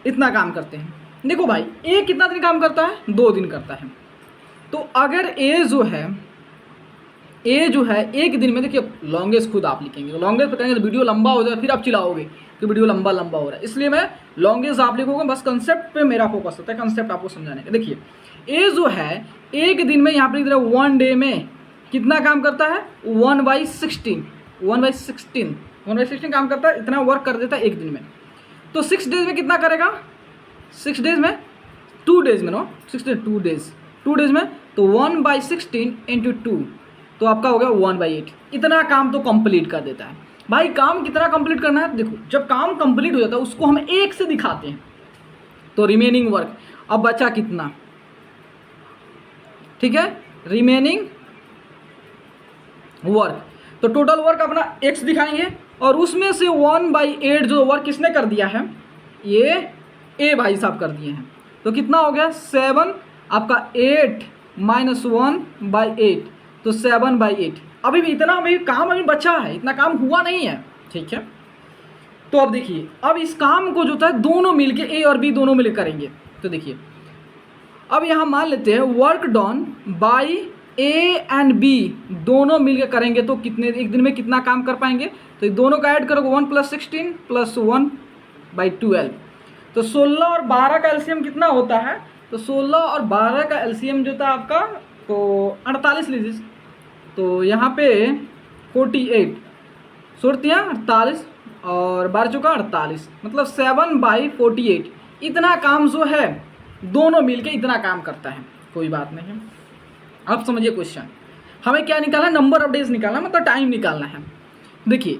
इतना काम करते हैं। देखो भाई A कितना दिन काम करता है, 2 दिन करता है। तो अगर A जो है ए जो है एक दिन में, देखिए लॉन्गेस्ट खुद आप लिखेंगे, लॉन्गेस्ट पे करेंगे तो वीडियो लंबा हो जाए, फिर आप चिल्लाओगे कि वीडियो लंबा लंबा हो रहा है, इसलिए मैं लॉन्गेस्ट आप लिखोगे, बस कंसेप्ट पे मेरा फोकस होता है, कंसेप्ट आपको समझाने का। देखिए ए जो है एक दिन में यहाँ पर लिख रहा है 1 डे में कितना काम करता है 1/16 काम करता है, इतना वर्क कर देता है एक दिन में। तो 6 डेज में कितना करेगा, 6 डेज में 2 डेज में, नो 6 डेज 2 डेज में, तो 1/16 × 2 तो आपका हो गया 1/8। इतना काम तो कंप्लीट कर देता है। भाई काम कितना कंप्लीट करना है, देखो जब काम कंप्लीट हो जाता है उसको हम 1 से दिखाते हैं, तो रिमेनिंग वर्क अब बचा कितना, ठीक है, रिमेनिंग वर्क, तो टोटल वर्क अपना x दिखाएंगे और उसमें से 1/8 जो वर्क किसने कर दिया है, ये ए भाई साहब कर दिए हैं, तो कितना हो गया 7, आपका 8 - 1/8 तो 7/8। अभी भी इतना अभी काम अभी बचा है, इतना काम हुआ नहीं है, ठीक है। तो अब देखिए अब इस काम को जो था दोनों मिलके ए और बी दोनों मिलकर करेंगे। तो देखिए अब यहाँ मान लेते हैं work done by A and B दोनों मिलकर करेंगे तो कितने एक दिन में कितना काम कर पाएंगे, तो ये दोनों का ऐड करोगे 1 + 16 + 1/12, तो 16 और 12 का एलसीएम कितना होता है, तो 16 और 12 का एलसीएम जो था आपका तो 48 लीजिए, तो यहाँ पे 48 सुरतियाँ 48 और 12 चौका 48, मतलब 7/48। इतना काम जो है दोनों मिलके इतना काम करता है, कोई बात नहीं है। अब समझिए क्वेश्चन, हमें क्या निकालना है, नंबर ऑफ डेज निकालना, मतलब टाइम निकालना है। देखिए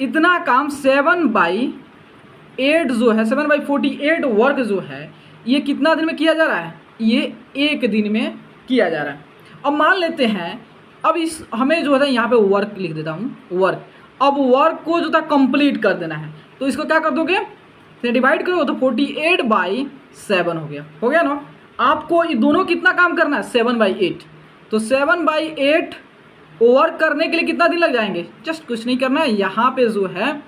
इतना काम 7/8 जो है 7/48 वर्क जो है ये कितना दिन में किया जा रहा है, ये एक दिन में किया जा रहा है। अब मान लेते हैं अब इस हमें जो है यहाँ पे वर्क लिख देता हूँ, वर्क, अब वर्क को जो था कंप्लीट कर देना है, तो इसको क्या कर दोगे, डिवाइड करोगे तो 48/7 हो गया ना। आपको ये दोनों कितना काम करना है 7/8, तो 7/8 वर्क करने के लिए कितना दिन लग जाएंगे, जस्ट कुछ नहीं करना है, यहाँ पे जो है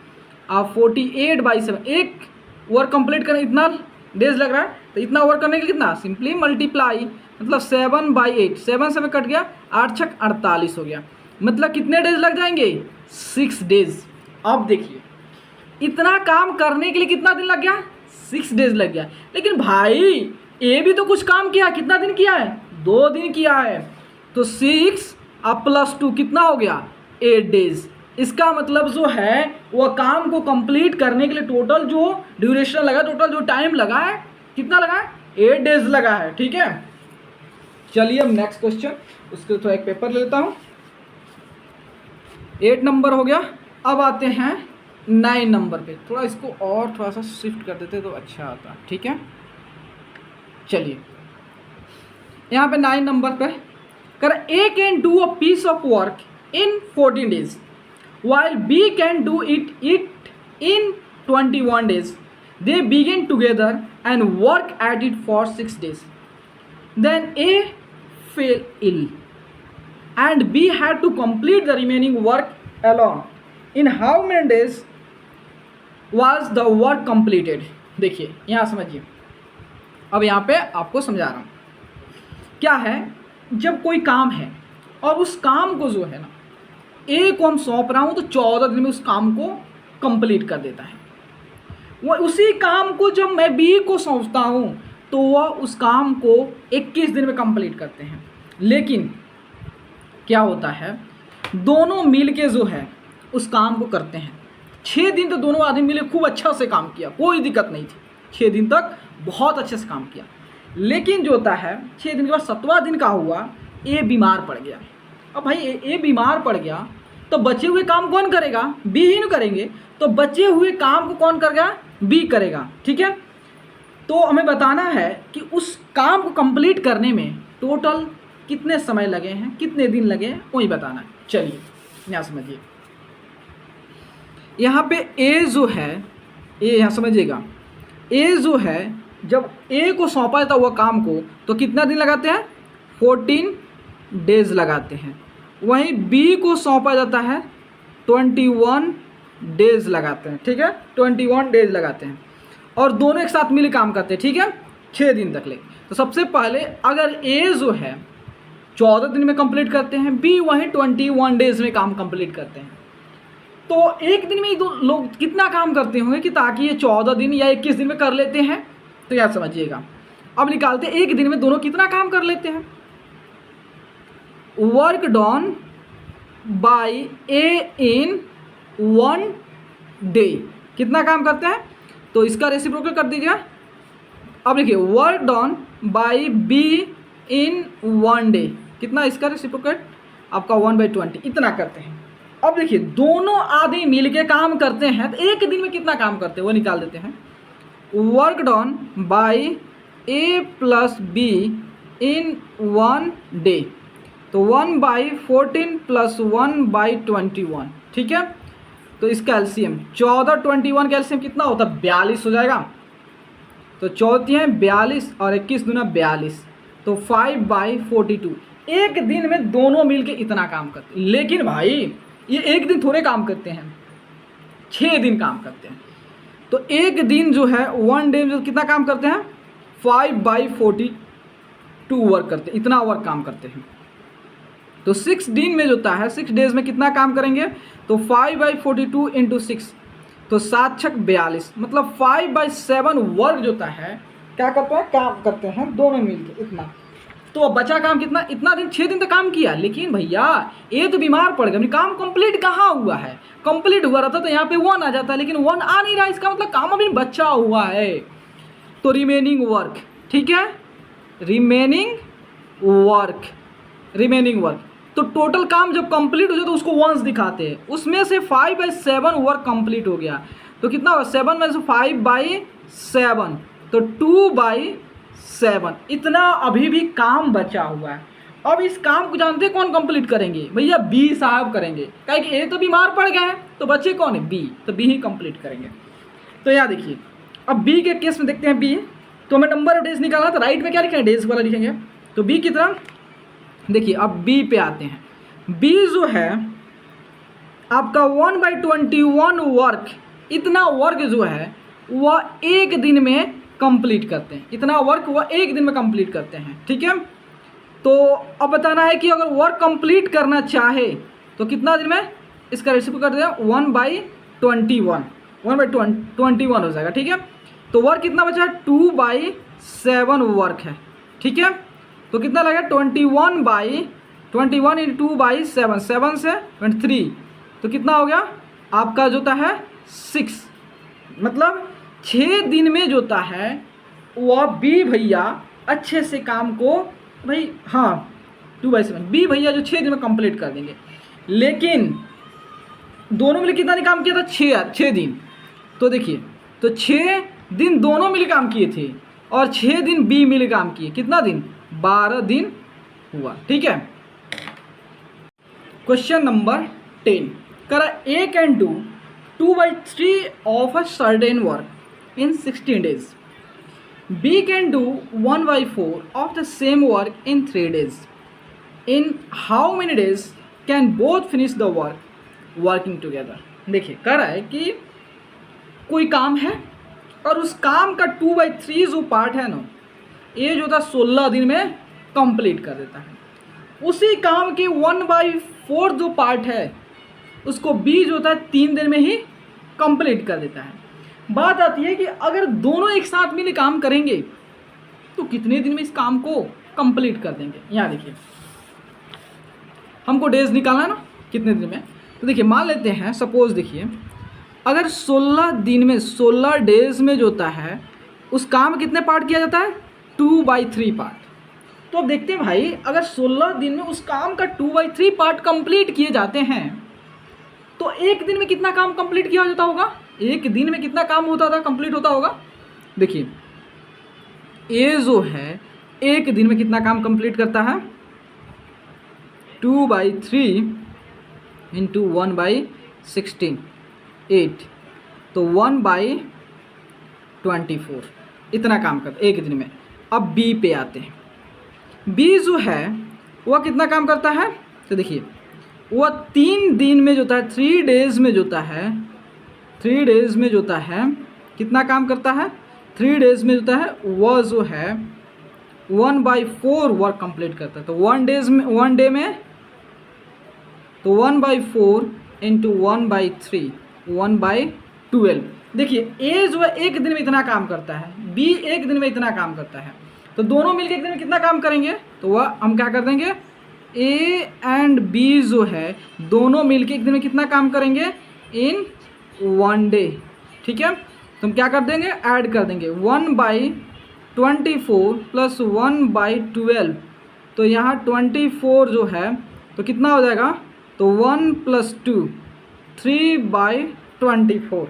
आप 48/7 एक वर्क कंप्लीट करने इतना डेज लग रहा है, तो इतना वर्क करने के लिए कितना, सिंपली मल्टीप्लाई, मतलब 7/8, 7 से कट गया, 8 × 6 = 48 हो गया, मतलब कितने डेज लग जाएंगे 6 डेज। अब देखिए इतना काम करने के लिए कितना दिन लग गया 6 डेज लग गया, लेकिन भाई ए भी तो कुछ काम किया, कितना दिन किया है 2 दिन किया है, तो 6 + 2 कितना हो गया 8 डेज। इसका मतलब जो है वह काम को कंप्लीट करने के लिए टोटल जो ड्यूरेशन लगा, टोटल जो टाइम लगा है कितना लगा है 8 डेज लगा है, ठीक है। चलिए अब नेक्स्ट क्वेश्चन, उसके थोड़ा एक पेपर ले लेता हूँ। 8 नंबर हो गया, अब आते हैं 9 नंबर पे, थोड़ा इसको और थोड़ा सा शिफ्ट कर देते तो अच्छा आता, ठीक है। चलिए यहाँ पे 9 नंबर पे कर A can do a piece of work in 14 days while B can do it in 21 days. They begin together and work at it for 6 days. Then A fell ill and B had to complete the remaining work alone. In how many days was the work completed? देखिए यहाँ समझिए, अब यहाँ पे आपको समझा रहा हूँ क्या है, जब कोई काम है और उस काम को जो है ना ए को हम सौंप रहा हूँ तो 14 दिन में उस काम को कंप्लीट कर देता है। वह उसी काम को जब मैं बी को सौंपता हूँ तो वह उस काम को 21 दिन में कंप्लीट करते हैं। लेकिन क्या होता है, दोनों मिल के जो है उस काम को करते हैं। 6 दिन तो दोनों आदमी मिले खूब अच्छा से काम किया, कोई दिक्कत नहीं थी, 6 दिन तक बहुत अच्छे से काम किया। लेकिन जो होता है 6 दिन के बाद 7वां दिन का हुआ, ए बीमार पड़ गया। अब भाई ए बीमार पड़ गया तो बचे हुए काम कौन करेगा, बी ही न करेंगे, तो बचे हुए काम को कौन करेगा, बी करेगा, ठीक है। तो हमें बताना है कि उस काम को कंप्लीट करने में टोटल कितने समय लगे हैं, कितने दिन लगे हैं, वही बताना है। चलिए यहाँ समझिए, यहाँ पे ए जो है, ए यहाँ समझिएगा, ए जो है जब ए को सौंपा जाता हुआ काम को तो कितना दिन लगाते हैं 14 डेज लगाते हैं। वहीं बी को सौंपा जाता है 21 डेज लगाते हैं, ठीक है, 21 डेज लगाते हैं और दोनों एक साथ मिल काम करते हैं, ठीक है, 6 दिन तक ले। तो सबसे पहले अगर ए जो है 14 दिन में कंप्लीट करते हैं, बी वहीं 21 डेज में काम कंप्लीट करते हैं। तो एक दिन में ही दो लोग कितना काम करते होंगे कि ताकि ये 14 दिन या 21 दिन में कर लेते हैं, तो याद समझिएगा। अब निकालते हैं एक दिन में दोनों कितना काम कर लेते हैं। Work done by A in 1 day, कितना काम करते हैं, तो इसका रेसिप्रोकल कर दीजिए। अब देखिए work done by B in 1 day, कितना इसका रेसिप्रोकल आपका 1/20, इतना करते हैं। अब देखिए दोनों आदमी मिलके काम करते हैं, तो एक दिन में कितना काम करते हैं वो निकाल देते हैं। Work done by A plus B in 1 day, तो 1/14 प्लस 1/21, ठीक है। तो इसका एलसीएम 14 21 का एलसीएम कितना होता है, 42 हो जाएगा। तो 14 है 42 और 21 दूना 42, तो 5/42। एक दिन में दोनों मिलके इतना काम करते हैं। लेकिन भाई ये एक दिन थोड़े काम करते हैं, 6 दिन काम करते हैं। तो एक दिन जो है 1 डे में कितना काम करते हैं, 5/42 वर्क करते हैं, इतना वर्क काम करते हैं। तो 6 दिन में जो होता है 6 डेज में कितना काम करेंगे, तो 5/42 इंटू 6, तो 7 छक 42, मतलब 5/7 वर्क जो होता है क्या करते हैं, काम करते हैं दोनों मिलके इतना। तो अब बचा काम कितना, इतना दिन 6 दिन तक काम किया। लेकिन भैया ये तो बीमार पड़ गया, काम कंप्लीट कहाँ हुआ है, कंप्लीट हुआ रहता तो यहाँ पे 1 आ जाता है, लेकिन 1 आ नहीं रहा, इसका मतलब काम अभी बचा हुआ है। तो रिमेनिंग वर्क, ठीक है, रिमेनिंग वर्क, तो टोटल काम जब कंप्लीट हो जाए तो उसको वंस दिखाते हैं। उसमें से 5/7 वर्क कंप्लीट हो गया, तो कितना हुआ, 7 में से 5/7, तो 2/7, इतना अभी भी काम बचा हुआ है। अब इस काम को जानते हैं कौन कंप्लीट करेंगे, भैया बी साहब करेंगे, क्या कि ए तो बीमार पड़ गए हैं, तो बच्चे कौन है, बी, तो बी ही कंप्लीट करेंगे। तो यहाँ देखिए अब बी के केस में देखते हैं। बी तो हमें नंबर ऑफ डेज निकालना, तो राइट में क्या लिखेंगे, डेज वाला लिखेंगे। तो बी की तरह देखिए अब बी पे आते हैं। बी जो है आपका 1/21 वर्क, इतना वर्क जो है वह एक दिन में कंप्लीट करते हैं, इतना वर्क वह एक दिन में कंप्लीट करते हैं, ठीक है। तो अब बताना है कि अगर वर्क कंप्लीट करना चाहे तो कितना दिन में, इसका रेसिपी कर दें 1/21 हो जाएगा, ठीक है। तो वर्क कितना बचा है, 2/7 वर्क है, ठीक है। तो कितना लगेगा, 21 इंटू 2/7, 7 से 23, तो कितना हो गया आपका जो होता है 6, मतलब 6 दिन में जो होता है वह बी भैया अच्छे से काम को भाई, हाँ 2/7 बी भैया जो 6 दिन में कंप्लीट कर देंगे। लेकिन दोनों मिले कितना काम किया था, 6 दिन। तो देखिए तो 6 दिन दोनों मिल काम किए थे और 6 दिन बी मिल काम किए, कितना दिन, 12 दिन हुआ, ठीक है। क्वेश्चन नंबर 10 करा, A can do 2/3 of a certain work in 16 days. B can do 1/4 of the same work in 3 days. In how many days can both finish the work working together? देखिए कह रहा है कि कोई काम है और उस काम का 2/3 जो पार्ट है ना, ये जो था 16 दिन में कंप्लीट कर देता है। उसी काम के 1/4 जो पार्ट है उसको B जो होता है 3 दिन में ही कंप्लीट कर देता है। बात आती है कि अगर दोनों एक साथ मिलकर काम करेंगे तो कितने दिन में इस काम को कंप्लीट कर देंगे। यहाँ देखिए हमको डेज निकालना है ना, कितने दिन में। तो देखिए मान लेते हैं, सपोज देखिए अगर 16 दिन में 16 डेज में जो होता है उस काम कितने पार्ट किया जाता है, 2/3 पार्ट। तो अब देखते हैं भाई अगर 16 दिन में उस काम का 2/3 पार्ट कंप्लीट किए जाते हैं तो एक दिन में कितना काम कंप्लीट किया जाता होगा, एक दिन में कितना काम होता था, कंप्लीट होता होगा। देखिए ए जो है एक दिन में कितना काम कंप्लीट करता है, 2/3 इंटू 1/16 8, तो 1/24 इतना काम करता है एक दिन में। अब बी पे आते हैं। बी जो है वह कितना काम करता है, तो देखिए वह 3 दिन में जो होता है 3 डेज में जो होता है 3 डेज में जो होता है कितना काम करता है, 3 डेज में जो होता है वह जो है 1/4 वर्क कंप्लीट करता है। तो 1 डे में तो 1/4 इंटू 1/3 1/12। देखिए ए जो है एक दिन में इतना काम करता है, बी एक दिन में इतना काम करता है, तो दोनों मिलकर एक दिन में कितना काम करेंगे? तो वह हम क्या कर देंगे, ए एंड बी जो है दोनों मिलकर एक दिन में कितना काम करेंगे? इन 1 डे। ठीक है, तो हम क्या कर देंगे? ऐड कर देंगे 1/24 प्लस 1/12। तो यहाँ 24 जो है तो कितना हो जाएगा? तो 1 + 2 3/24।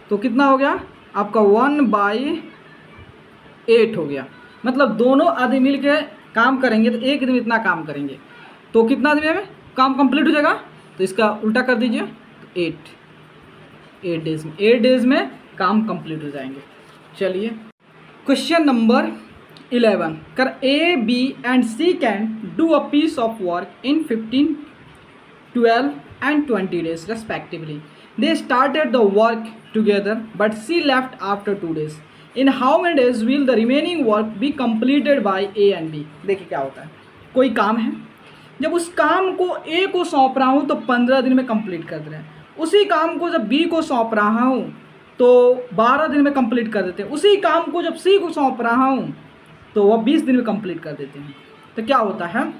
तो कितना हो गया आपका? 1/8 हो गया। मतलब दोनों आदमी मिल के काम करेंगे तो एक दिन में इतना काम करेंगे, तो कितना दिन में काम कंप्लीट हो जाएगा? तो इसका उल्टा कर दीजिए, तो 8 डेज में 8 डेज में काम कंप्लीट हो जाएंगे। चलिए क्वेश्चन नंबर 11 कर A B and C can do a piece of work in 15, 12 and 20 days respectively. They started the work together but she left after 2 days. In how many days will the remaining work be completed by A and B? देखिए क्या होता है, कोई काम है, जब उस काम को A को सौंप रहा हूँ तो 15 दिन में कंप्लीट कर दे रहे हैं। उसी काम को जब B को सौंप रहा हूँ तो 12 दिन में कंप्लीट कर देते हैं। उसी काम को जब C को सौंप रहा हूँ तो वह 20 दिन में कंप्लीट कर देते हैं। तो क्या होता है,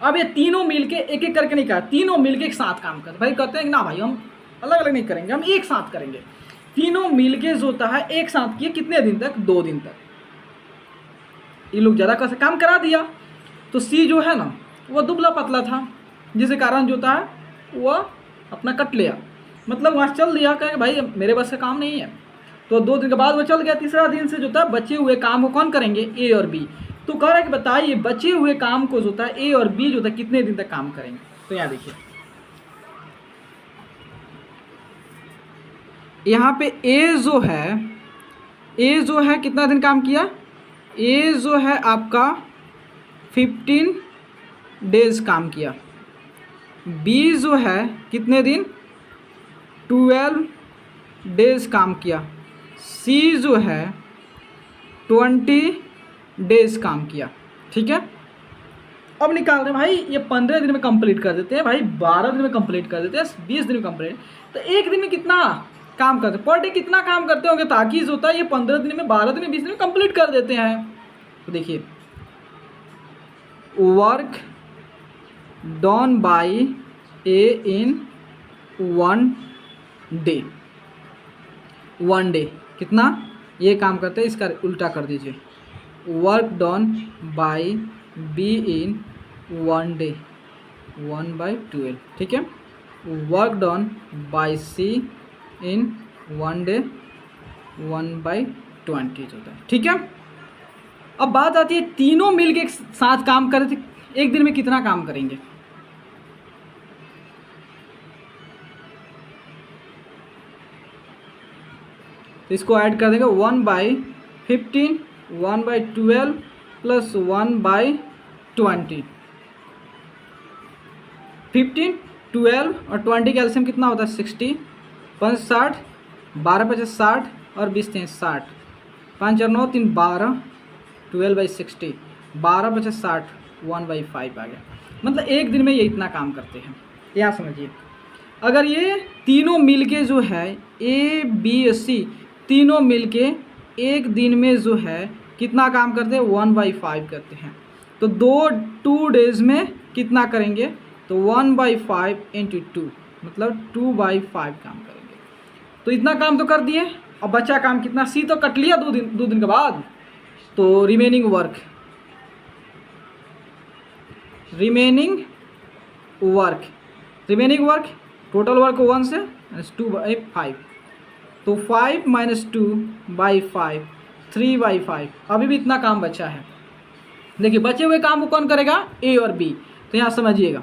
अब ये तीनों मिलके एक एक करके नहीं कर, तीनों मिलके एक साथ काम करते। भाई कहते हैं ना भाई हम अलग अलग नहीं करेंगे, हम एक साथ करेंगे। तीनों मिलके जो होता है एक साथ किए, कितने दिन तक? 2 दिन तक। ये लोग ज़्यादा कैसे काम करा दिया। तो सी जो है ना वो दुबला पतला था, जिसके कारण जो होता है वह अपना कट लिया, मतलब वहाँ चल दिया, कहे भाई मेरे बस का काम नहीं है। तो 2 दिन के बाद वो चल गया। तीसरा दिन से जो था बचे हुए काम को कौन करेंगे? ए और बी। तो कह रहा है कि बताइए बचे हुए काम को जो होता है ए और बी जो होता है कितने दिन तक काम करेंगे? तो यहाँ देखिए, यहाँ पे ए जो है कितना दिन काम किया? ए जो है आपका 15 डेज काम किया। बी जो है कितने दिन? 12 डेज काम किया। सी जो है 20 डेज काम किया। ठीक है, अब निकाल रहे हैं भाई ये 15 दिन में कंप्लीट कर देते हैं, भाई 12 दिन में कंप्लीट कर देते हैं, 20 दिन में कंप्लीट। तो एक दिन में कितना काम करते हैं? पर डे कितना काम करते होंगे ताकि जो होता है ये 15 दिन में, 12 दिन में, 20 दिन में कंप्लीट कर देते हैं? तो देखिए work done by A in 1 day. 1 day कितना ये काम करते हैं, इसका उल्टा कर दीजिए, work done by B in 1 day 1/12। ठीक है, work done by C in 1 day 1/20 होता है। ठीक है, अब बात आती है तीनों मिलके एक साथ काम कर रहे थे, एक दिन में कितना काम करेंगे? तो इसको ऐड कर देंगे 1/15 1/12 प्लस 1/20। 15, 12 और 20 का एलसीएम कितना होता है? 60, 5 60, 12 5 60 और 20 3 60, 5 4 9 3 12, 12/60, 12 5 60, 1/5 आ गया। मतलब एक दिन में ये इतना काम करते हैं। यहाँ समझिए, अगर ये तीनों मिलके जो है ए बी सी तीनों मिलके एक दिन में जो है कितना काम करते हैं? 1/5 करते हैं। तो 2 डेज में कितना करेंगे? तो 1/5 × 2 मतलब 2/5 काम करेंगे। तो इतना काम तो कर दिए, अब बचा काम कितना? सी तो कट लिया 2 दिन के बाद। तो रिमेनिंग वर्क टोटल वर्क 1 से 2/5, तो 5 - 2/5 3/5। अभी भी इतना काम बचा है। देखिए बचे हुए काम को कौन करेगा? ए और बी। तो यहाँ समझिएगा,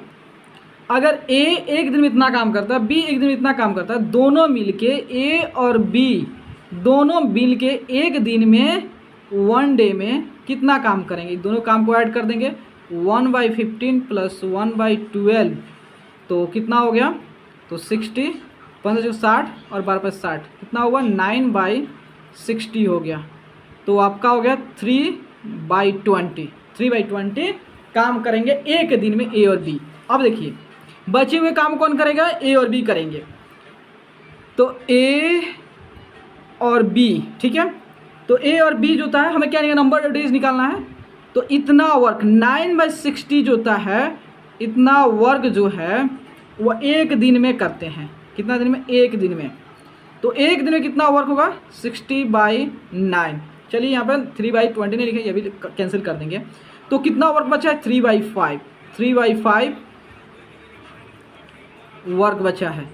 अगर ए एक दिन में इतना काम करता है, बी एक दिन में इतना काम करता है, दोनों मिलके ए और बी दोनों मिलके एक दिन में 1 डे में कितना काम करेंगे? दोनों काम को ऐड कर देंगे 1/15 प्लस 1/12। तो कितना हो गया? तो 60, 15 60 और 12 5 60 कितना होगा? 9/60 हो गया। तो आपका हो गया 3/20 3/20 काम करेंगे एक दिन में ए और बी। अब देखिए बचे हुए काम कौन करेगा, ए और बी करेंगे। तो ए और बी, ठीक है, तो ए और बी जो होता है हमें क्या नंबर ऑफ डेज निकालना है। तो इतना वर्क 9/60 जो होता है, इतना वर्क जो है वो एक दिन में करते हैं। कितना दिन में, एक दिन में। तो एक दिन में कितना वर्क होगा 60/9। चलिए यहाँ पर 3/20 नहीं लिखे, ये भी कैंसिल कर देंगे। तो कितना वर्क बचा है 3/5 3/5 वर्क बचा है।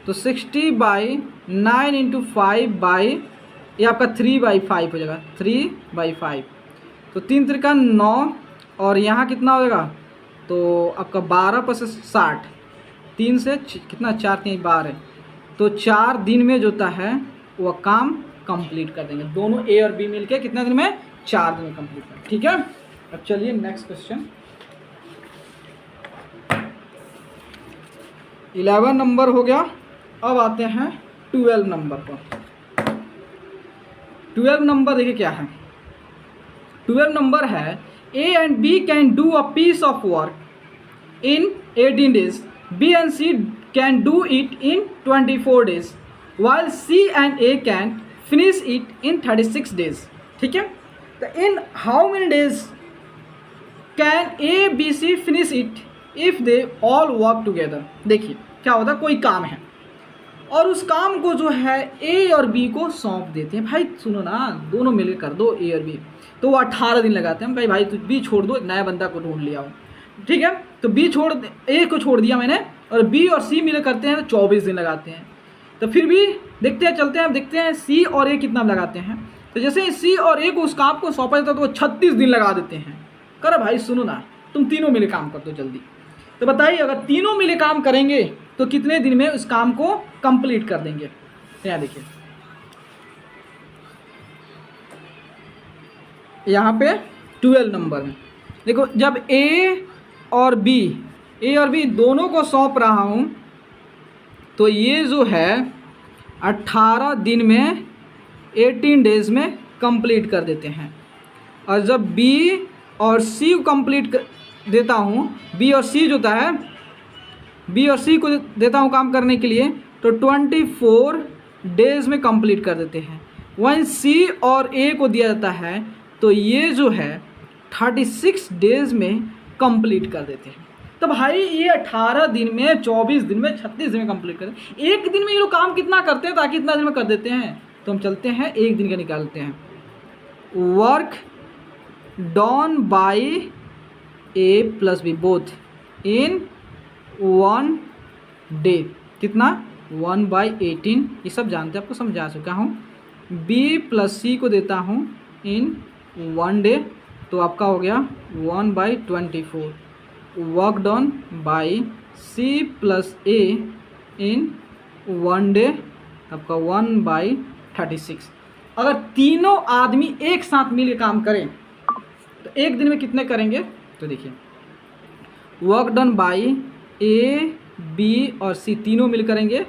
तो 60/9 इंटू 5 ये आपका 3/5 हो जाएगा, 3/5। तो 3 त्रिका 9 और यहाँ कितना हो जाएगा, तो आपका 12 + 60, 3 से कितना 4 3 12। तो 4 दिन में जो होता है वह काम कंप्लीट कर देंगे। दोनों ए और बी मिलके कितना दिन में, 4 दिन में कंप्लीट कर। ठीक है, अब चलिए नेक्स्ट क्वेश्चन। 11 नंबर हो गया। अब आते हैं 12 नंबर पर। 12 नंबर देखिए क्या है। 12 नंबर है A and B can do a piece of work in 18 days, B and C can do it in 24 days, while C and A can finish it in 36 days। ठीक है, तो इन how many days can A B C finish it if they all work together। देखिए क्या होता है, कोई काम है और उस काम को जो है ए और बी को सौंप देते हैं। भाई सुनो ना, दोनों मिलकर कर दो ए और बी। तो वो 18 दिन लगाते हैं। भाई तू बी छोड़ दो, एक नया बंदा को ढूंढ लिया हो। ठीक है, तो बी छोड़, ए को छोड़ दिया मैंने, और बी और सी मिलकर करते हैं तो 24 दिन लगाते हैं। तो फिर भी देखते हैं, चलते हैं, देखते हैं सी और ए कितना लगाते हैं। तो जैसे सी और ए को उस काम को सौंपा जाता है तो वो 36 दिन लगा देते हैं। करो भाई सुनो ना, तुम तीनों मिले काम कर दो जल्दी। तो बताइए अगर तीनों मिले काम करेंगे तो कितने दिन में उस काम को कंप्लीट कर देंगे। यहाँ देखिए, यहाँ पे 12 नंबर में देखो, जब ए और बी दोनों को सौंप रहा हूँ तो ये जो है 18 दिन में 18 डेज में कंप्लीट कर देते हैं। और जब बी और सी को कंप्लीट कर देता हूँ, बी और सी जो होता है, बी और सी को देता हूँ काम करने के लिए, तो 24 डेज में कंप्लीट कर देते हैं। वहीं सी और ए को दिया जाता है तो ये जो है 36 डेज में कंप्लीट कर देते हैं। तो भाई ये 18 दिन में, 24 दिन में, 36 दिन में कंप्लीट कर देते हैं। एक दिन में ये लोग काम कितना करते हैं ताकि इतना दिन में कर देते हैं। तो हम चलते हैं एक दिन का निकालते हैं। Work done by A plus B both in 1 day, कितना 1/18। ये सब जानते हैं, आपको समझा चुका हूँ। बी प्लस सी को देता हूँ इन 1 डे, तो आपका हो गया 1/24। Work done by C plus A in 1 day, आपका 1/36। अगर तीनों आदमी एक साथ मिलकर काम करें तो एक दिन में कितने करेंगे। तो देखिए, work done by A B और सी तीनों मिल करेंगे,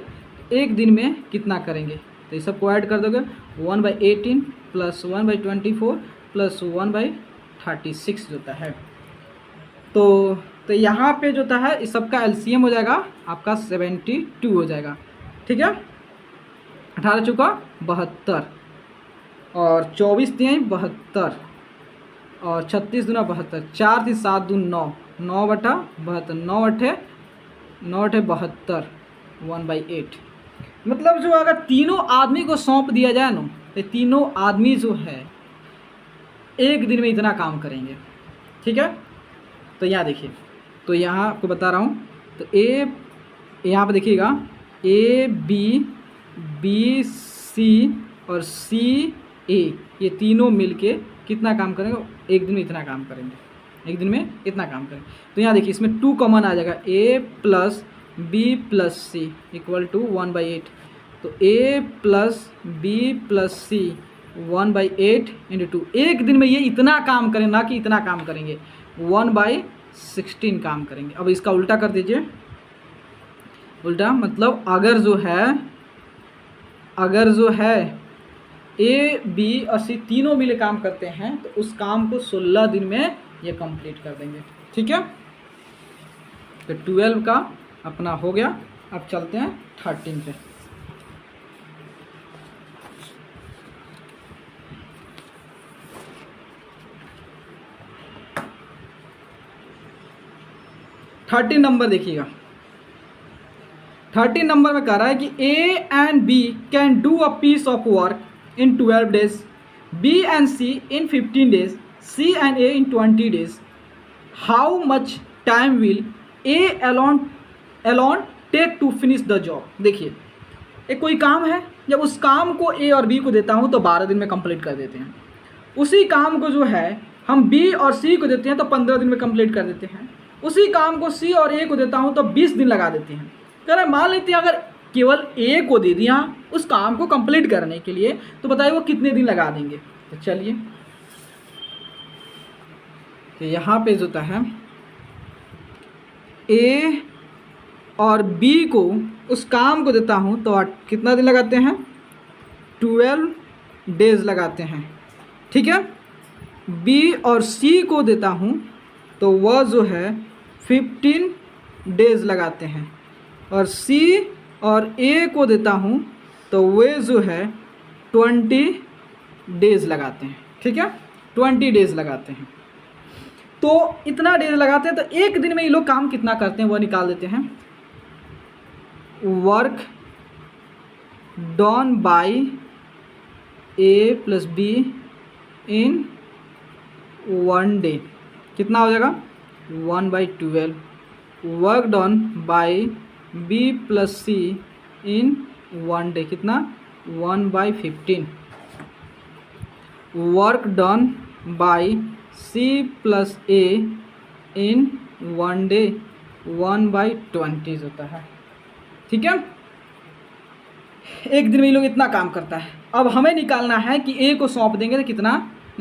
एक दिन में कितना करेंगे। तो ये सबको ऐड कर दोगे, 1/18 प्लस 1/24 प्लस 1/36 होता है। तो यहाँ पे जो होता है इस सबका एलसीएम हो जाएगा आपका 72 हो जाएगा। ठीक है, 18 चुका 72 और 24 3 72 और 36 दूना 72, 4 3 7 2 9, 9/72, 9/8 72, 1/8। मतलब जो अगर तीनों आदमी को सौंप दिया जाए ना, तो तीनों आदमी जो है एक दिन में इतना काम करेंगे। ठीक है, तो यहाँ देखिए, तो यहाँ आपको बता रहा हूँ। तो ए, यहाँ पर देखिएगा, ए बी सी और सी ए, ये तीनों मिलके कितना काम करेंगे, एक दिन में इतना काम करेंगे, एक दिन में इतना काम करेंगे। तो यहाँ देखिए, इसमें 2 कॉमन आ जाएगा, A plus B plus C equal to 1/8। तो A plus B plus C 1/8 into 2, एक दिन में ये इतना काम करें, ना कि इतना काम करेंगे, 1/16 काम करेंगे। अब इसका उल्टा कर दीजिए। उल्टा मतलब अगर जो है ए बी और सी तीनों मिले काम करते हैं तो उस काम को 16 दिन में ये कंप्लीट कर देंगे। ठीक है, तो 12 का अपना हो गया। अब चलते हैं 13 पे। थर्टीन नंबर देखिएगा। 13 नंबर में कह रहा है कि A and B can do a piece of work in 12 days, B and C in 15 days, C and A in 20 days. How much time will A alone take to finish the job. देखिए, एक कोई काम है, जब उस काम को ए और बी को देता हूँ तो 12 दिन में कंप्लीट कर देते हैं। उसी काम को जो है हम बी और सी को देते हैं तो 15 दिन में कंप्लीट कर देते हैं। उसी काम को सी और ए को देता हूँ तो 20 दिन लगा देते हैं। कह रहे मान लेते हैं अगर केवल ए को दे दिया उस काम को कंप्लीट करने के लिए तो बताइए वो कितने दिन लगा देंगे। तो चलिए, तो यहाँ पे जो है ए और बी को उस काम को देता हूँ तो कितना दिन लगाते हैं, 12 डेज लगाते हैं। ठीक है, बी और सी को देता हूँ तो वह जो है 15 डेज लगाते हैं, और सी और ए को देता हूँ तो वे जो है 20 डेज लगाते हैं। ठीक है, 20 डेज लगाते हैं। तो इतना डेज लगाते हैं तो एक दिन में ये लोग काम कितना करते हैं वह निकाल देते हैं। Work done by A plus B in 1 day कितना हो जाएगा, 1/12। Work done by B plus C in 1 day कितना, 1/15। Work done by C plus A in 1 day 1/20 होता है। ठीक है, एक दिन में ये लोग इतना काम करता है। अब हमें निकालना है कि ए को सौंप देंगे तो कितना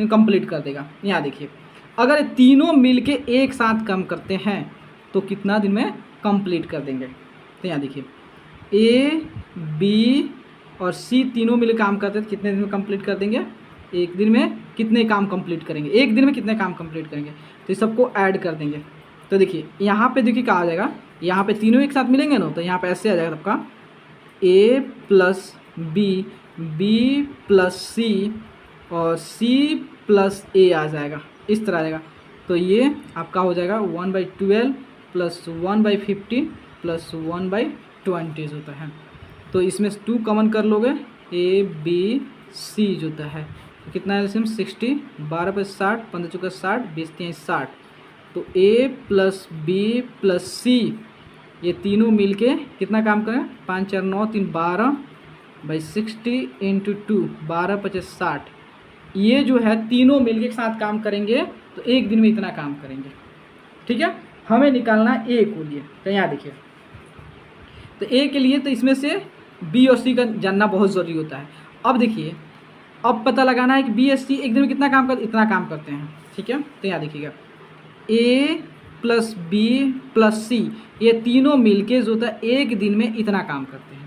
कंप्लीट कर देगा। यहाँ देखिए, अगर तीनों मिलके एक साथ काम करते हैं तो कितना दिन में कंप्लीट कर देंगे। तो यहाँ देखिए, ए बी और सी तीनों मिलकर काम करते हैं तो कितने दिन में कंप्लीट कर देंगे, एक दिन में कितने काम कंप्लीट करेंगे, एक दिन में कितने काम कंप्लीट करेंगे। तो इस सबको ऐड कर देंगे। तो देखिए यहाँ पे देखिए क्या आ जाएगा, यहाँ पे तीनों एक साथ मिलेंगे ना तो यहाँ पे ऐसे आ जाएगा सबका ए प्लस बी, बी प्लस सी और सी प्लस ए आ जाएगा, इस तरह आ जाएगा। तो ये आपका हो जाएगा 1/12 प्लस 1/15 प्लस 1/20 होता है। तो इसमें 2 कॉमन कर लोगे, ए बी सी जो होता है तो कितना है, 60, 12 पे 60, 15 चौका 60, 20 3 60। तो ए प्लस बी प्लस सी ये तीनों मिलके कितना काम करें, 5 4 9 3 12/60 × 2, 12 25 60। ये जो है तीनों मिलके एक साथ काम करेंगे तो एक दिन में इतना काम करेंगे। ठीक है, हमें निकालना है ए को लिए। तो यहाँ देखिए, तो ए के लिए तो इसमें से बी और सी का जानना बहुत ज़रूरी होता है। अब देखिए, अब पता लगाना है कि बी और सी एक दिन में कितना काम कर, इतना काम करते हैं। ठीक है, तो यहाँ देखिएगा, ए प्लस बी प्लस सी ये तीनों मिलके जो होता है एक दिन में इतना काम करते हैं।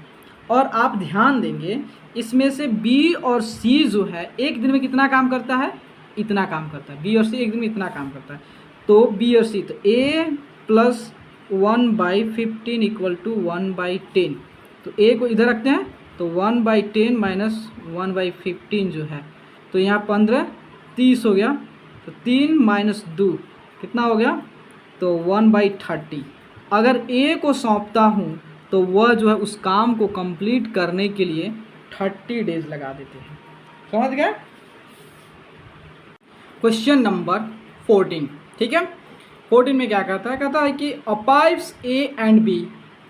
और आप ध्यान देंगे इसमें से बी और सी जो है एक दिन में कितना काम करता है, इतना काम करता है। बी और सी एक दिन में इतना काम करता है। तो बी और सी, तो ए प्लस 1/15 = 1/10। तो ए को इधर रखते हैं तो 1/10 माइनस 1/15 जो है, तो यहाँ 15 30 हो गया। तो 3 माइनस 2 कितना हो गया, तो 1/30। अगर ए को सौंपता हूँ तो वह जो है उस काम को कंप्लीट करने के लिए 30 डेज लगा देते हैं। समझ गए। Question number 14। ठीक है, 14 में क्या कहता है कि a pipes A and B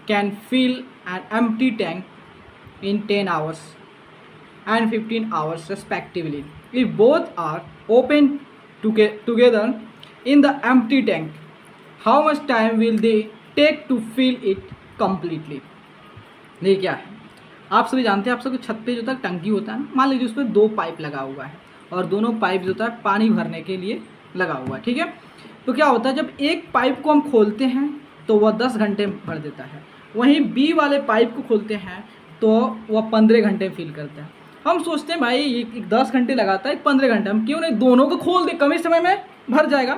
can fill an empty tank in 10 hours and 15 hours respectively if both are open together in the empty tank. How much time will they take to fill it completely? ये क्या है, आप सभी जानते हैं, आप सबके छत पे जो था टंकी होता है, मान लीजिए उस पर 2 पाइप लगा हुआ है और दोनों पाइप जो था पानी भरने के लिए लगा हुआ है। ठीक है, तो क्या होता है जब एक पाइप को हम खोलते हैं तो वह 10 घंटे में भर देता है, वहीं बी वाले पाइप को खोलते हैं तो वह 15 घंटे में फिल करता है। हम सोचते हैं भाई एक 10 घंटे लगाता है, एक 15 घंटे, हम क्यों नहीं दोनों को खोल दे, कम ही समय में भर जाएगा।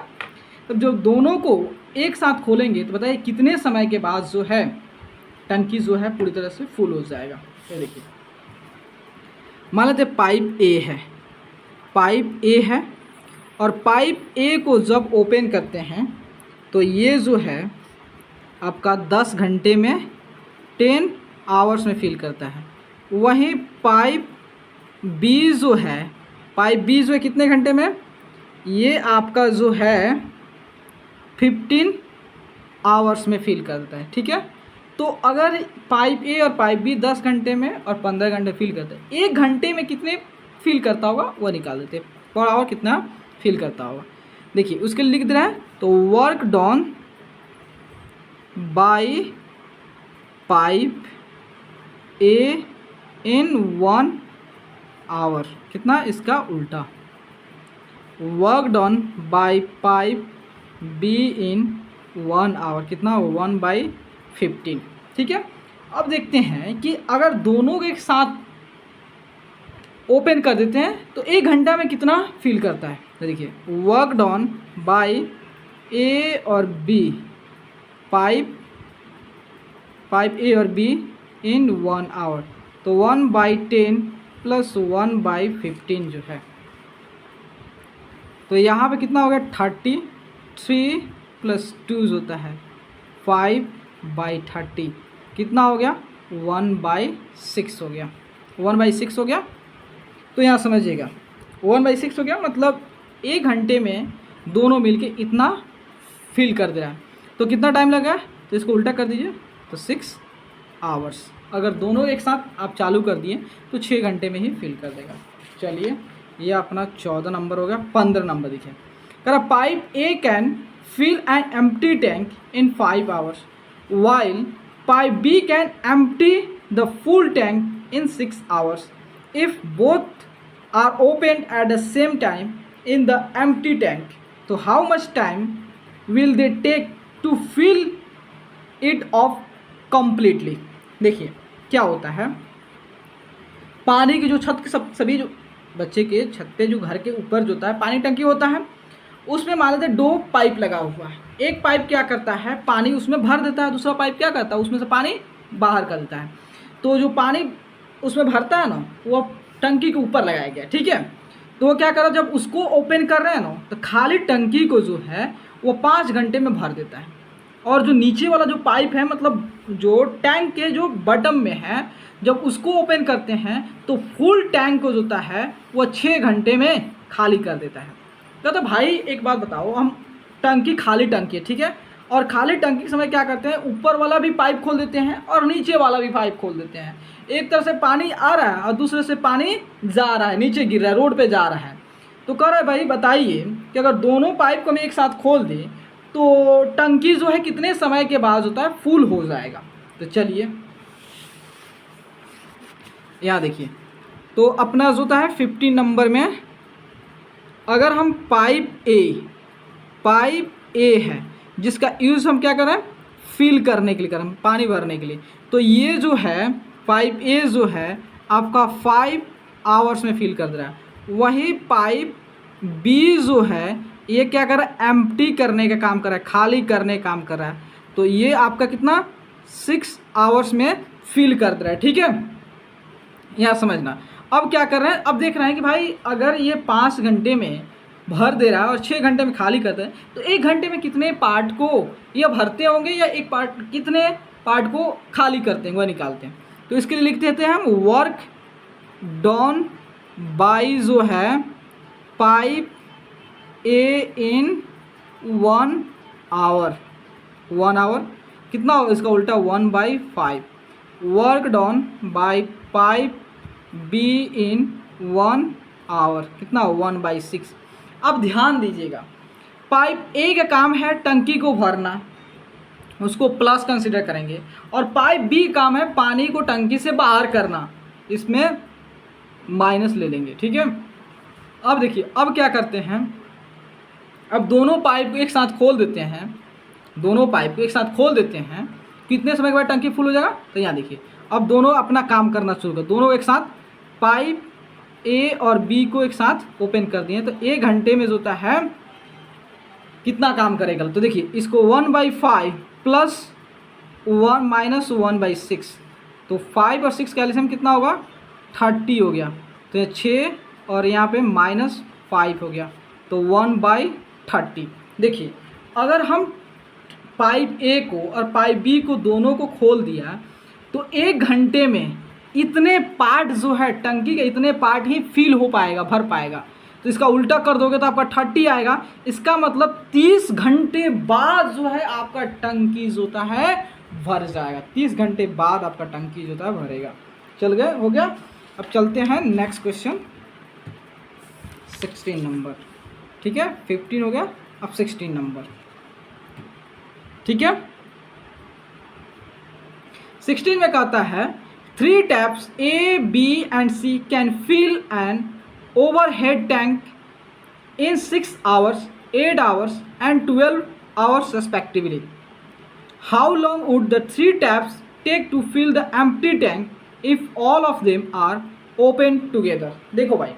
तब जब दोनों को एक साथ खोलेंगे तो बताइए कितने समय के बाद जो है टंकी जो है पूरी तरह से फुल हो जाएगा। ये देखिए, मान लेते पाइप ए है, पाइप ए है और पाइप ए को जब ओपन करते हैं तो ये जो है आपका 10 घंटे में 10 आवर्स में फिल करता है। वहीं पाइप बी जो है, पाइप बी जो है कितने घंटे में, ये आपका जो है 15 आवर्स में फिल करता है। ठीक है, तो अगर पाइप ए और पाइप बी 10 घंटे में और 15 घंटे फिल करते हैं, एक घंटे में कितने फिल करता होगा वो निकाल देते हैं, पर आवर कितना फिल करता होगा। देखिए उसके लिए लिख दे रहा है, तो work done by pipe A in 1 hour, कितना इसका उल्टा, work done by pipe B in 1 hour, कितना 1/15। ठीक है, अब देखते हैं कि अगर दोनों को एक साथ ओपन कर देते हैं तो 1 घंटा में कितना फिल करता है। तो देखिए वर्क डॉन बाय ए और बी, पाइप ए और बी इन 1 आवर, तो 1/10 प्लस 1/15 जो है, तो यहाँ पे कितना हो गया 33 प्लस 2 होता है 5/30, कितना हो गया 1/6 हो गया, 1/6 हो गया। तो यहाँ समझिएगा 1/6 हो गया, मतलब 1 घंटे में दोनों मिलके इतना फिल कर दे रहा है। तो कितना टाइम लगा, तो इसको उल्टा कर दीजिए, तो 6 आवर्स। अगर दोनों एक साथ आप चालू कर दिए तो 6 घंटे में ही फिल कर देगा। चलिए ये अपना 14 नंबर हो गया। 15 नंबर देखिए, कह रहा pipe A can fill an empty tank in 5 hours while pipe B can empty the full tank in 6 hours if both are opened at the same time in the empty tank. So how much time will they take to fill it off completely? देखिए क्या होता है, पानी की जो छत के सभी जो बच्चे के छत पे जो घर के ऊपर जो होता है पानी टंकी होता है, उसमें मान लेते 2 पाइप लगा हुआ है। एक पाइप क्या करता है पानी उसमें भर देता है, दूसरा पाइप क्या करता है उसमें से पानी बाहर कर देता है। तो जो पानी उसमें भरता है ना वो टंकी के ऊपर लगाया गया। ठीक है, तो वो क्या कर रहा है, जब उसको ओपन कर रहे हैं ना तो खाली टंकी को जो है वो 5 घंटे में भर देता है, और जो नीचे वाला जो पाइप है मतलब जो टैंक के जो बटम में है, जब उसको ओपन करते हैं तो फुल टैंक को जो होता है वो 6 घंटे में खाली कर देता है। तो भाई एक बात बताओ, हम टंकी खाली टंकी है, ठीक है, और खाली टंकी के समय क्या करते हैं ऊपर वाला भी पाइप खोल देते हैं और नीचे वाला भी पाइप खोल देते हैं। एक तरफ से पानी आ रहा है और दूसरे से पानी जा रहा है, नीचे गिर रहा है, रोड पे जा रहा है। तो कह रहा है भाई बताइए कि अगर दोनों पाइप को हम एक साथ खोल दें तो टंकी जो है कितने समय के बाद होता है फुल हो जाएगा। तो चलिए यहाँ देखिए, तो अपना जो होता है 15 नंबर में अगर हम पाइप ए है जिसका यूज़ हम क्या कर रहे हैं फिल करने के लिए कर रहे हैं, पानी भरने के लिए, तो ये जो है पाइप ए जो है आपका 5 आवर्स में फिल कर दे रहा है। वही पाइप बी जो है ये क्या कर रहा है एम्प्टी करने का काम कर रहा है, खाली करने का काम कर रहा है, तो ये आपका कितना 6 आवर्स में फिल कर दे रहा है। ठीक है, यहाँ समझना। अब क्या कर रहे हैं, अब देख रहे हैं कि भाई अगर ये 5 घंटे में भर दे रहा है और 6 घंटे में खाली करता है तो 1 घंटे में कितने पार्ट को ये भरते होंगे या एक पार्ट कितने पार्ट को खाली करते हैं वह निकालते हैं। तो इसके लिए लिख देते हैं हम वर्क डॉन बाय जो है pipe A in 1 hour, 1 hour कितना होगा इसका उल्टा 1/5, work done by pipe B in 1 hour कितना 1/6। अब ध्यान दीजिएगा, पाइप ए का काम है टंकी को भरना, उसको प्लस कंसीडर करेंगे, और पाइप बी काम है पानी को टंकी से बाहर करना, इसमें माइनस ले लेंगे। ठीक है, अब देखिए अब क्या करते हैं, अब दोनों पाइप को एक साथ खोल देते हैं, दोनों पाइप को एक साथ खोल देते हैं, कितने समय के बाद टंकी फुल हो जाएगा। तो यहाँ देखिए अब दोनों अपना काम करना शुरू कर, दोनों एक साथ पाइप ए और बी को एक साथ ओपन कर दिए, तो 1 घंटे में जो होता है कितना काम करेगा। तो देखिए इसको 1/5 प्लस 1 माइनस 1/6, तो 5 और 6 का एलसीएम कितना होगा 30 हो गया, तो ये 6 और यहाँ पे -5 हो गया, तो 1/30। देखिए अगर हम पाइप ए को और पाइप बी को दोनों को खोल दिया तो 1 घंटे में इतने पार्ट जो है टंकी के इतने पार्ट ही फिल हो पाएगा, भर पाएगा। तो इसका उल्टा कर दोगे तो आपका 30 आएगा। इसका मतलब 30 घंटे बाद जो है आपका टंकी जो होता है भर जाएगा। 30 घंटे बाद आपका टंकी जो होता है भरेगा। चल गए, हो गया। अब चलते हैं नेक्स्ट क्वेश्चन 16 नंबर। ठीक है, 15 हो गया, अब 16 नंबर। ठीक है, 16 में कहता है 3 taps A, B and C can fill an overhead tank in 6 hours, 8 hours and 12 hours respectively. How long would the 3 taps take to fill the empty tank if all of them are open together? देखो भाई,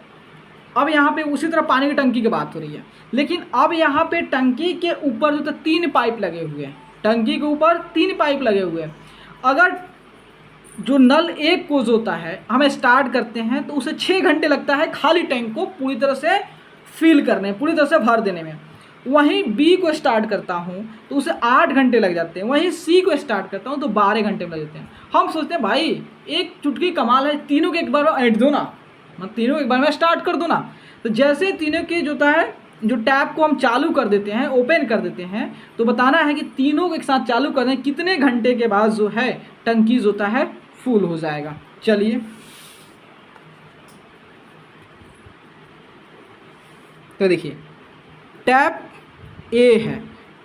अब यहाँ पे उसी तरह पानी की टंकी की बात हो रही है, लेकिन अब यहाँ पे टंकी के ऊपर जो 3 पाइप लगे हुए हैं, टंकी के ऊपर 3 पाइप लगे हुए हैं। अगर जो नल एक को जो होता है हमें स्टार्ट करते हैं तो उसे 6 घंटे लगता है खाली टैंक को पूरी तरह से फिल करने, पूरी तरह से भर देने में। वहीं बी को स्टार्ट करता हूं तो उसे 8 घंटे लग जाते हैं, वहीं सी को स्टार्ट करता हूं तो 12 घंटे में लग जाते हैं। हम सोचते हैं भाई एक चुटकी कमाल है, तीनों के एक बार में ऐड दो ना, मतलब तीनों एक बार में स्टार्ट कर दो ना। तो जैसे तीनों के जो होता है जो टैप को हम चालू कर देते हैं, ओपन कर देते हैं, तो बताना है कि तीनों को एक साथ चालू कर दें, कितने घंटे के बाद जो है टंकी जो होता है फुल हो जाएगा। चलिए तो देखिए टैप ए है,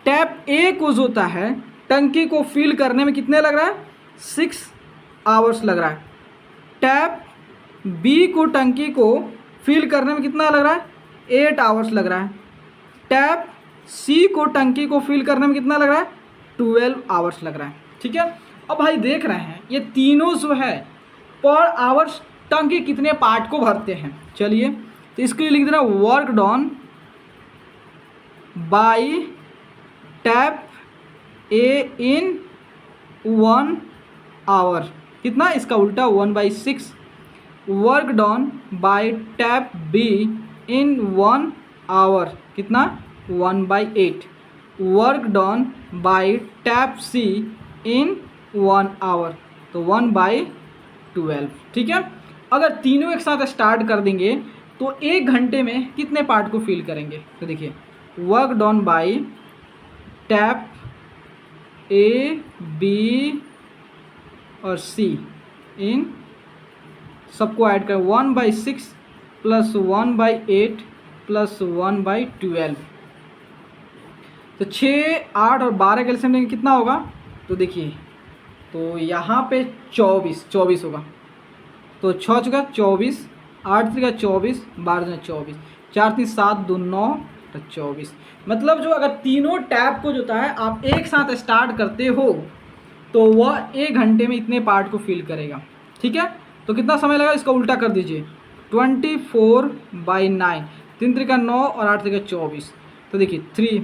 टैप ए को जो होता है टंकी को फिल करने में कितने लग रहा है 6 आवर्स लग रहा है। टैप बी को टंकी को फिल करने में कितना लग रहा है 8 आवर्स लग रहा है। टैप सी को टंकी को फिल करने में कितना लग रहा है 12 आवर्स लग रहा है। ठीक है, अब भाई देख रहे हैं ये तीनों जो है पर आवर्स टंकी कितने पार्ट को भरते हैं। चलिए तो इसके लिए लिख देना work done by tap A in 1 hour, कितना इसका उल्टा 1/6। Work done by tap B in 1 hour, कितना 1/8। Work done by tap C in 1 hour, तो 1/12। ठीक है, अगर तीनों एक साथ स्टार्ट कर देंगे तो 1 घंटे में कितने पार्ट को फिल करेंगे। तो देखिए work done by tap A B और सी इन सबको ऐड कर 1/6 प्लस 1/8 प्लस 1/12, तो 6, 8 और 12 का एलसीएम लेंगे कितना होगा। तो देखिए तो यहाँ पे 24 होगा, तो 6 चुका 24, 8 चुका 24, 12 24, 4 3 7 2 9, तो 24। मतलब जो अगर तीनों टैप को जो होता है आप एक साथ स्टार्ट करते हो तो वह 1 घंटे में इतने पार्ट को फिल करेगा। ठीक है, तो कितना समय लगा इसका उल्टा कर दीजिए 24/9, 3 3 9 और 8 3 24, तो देखिए 3,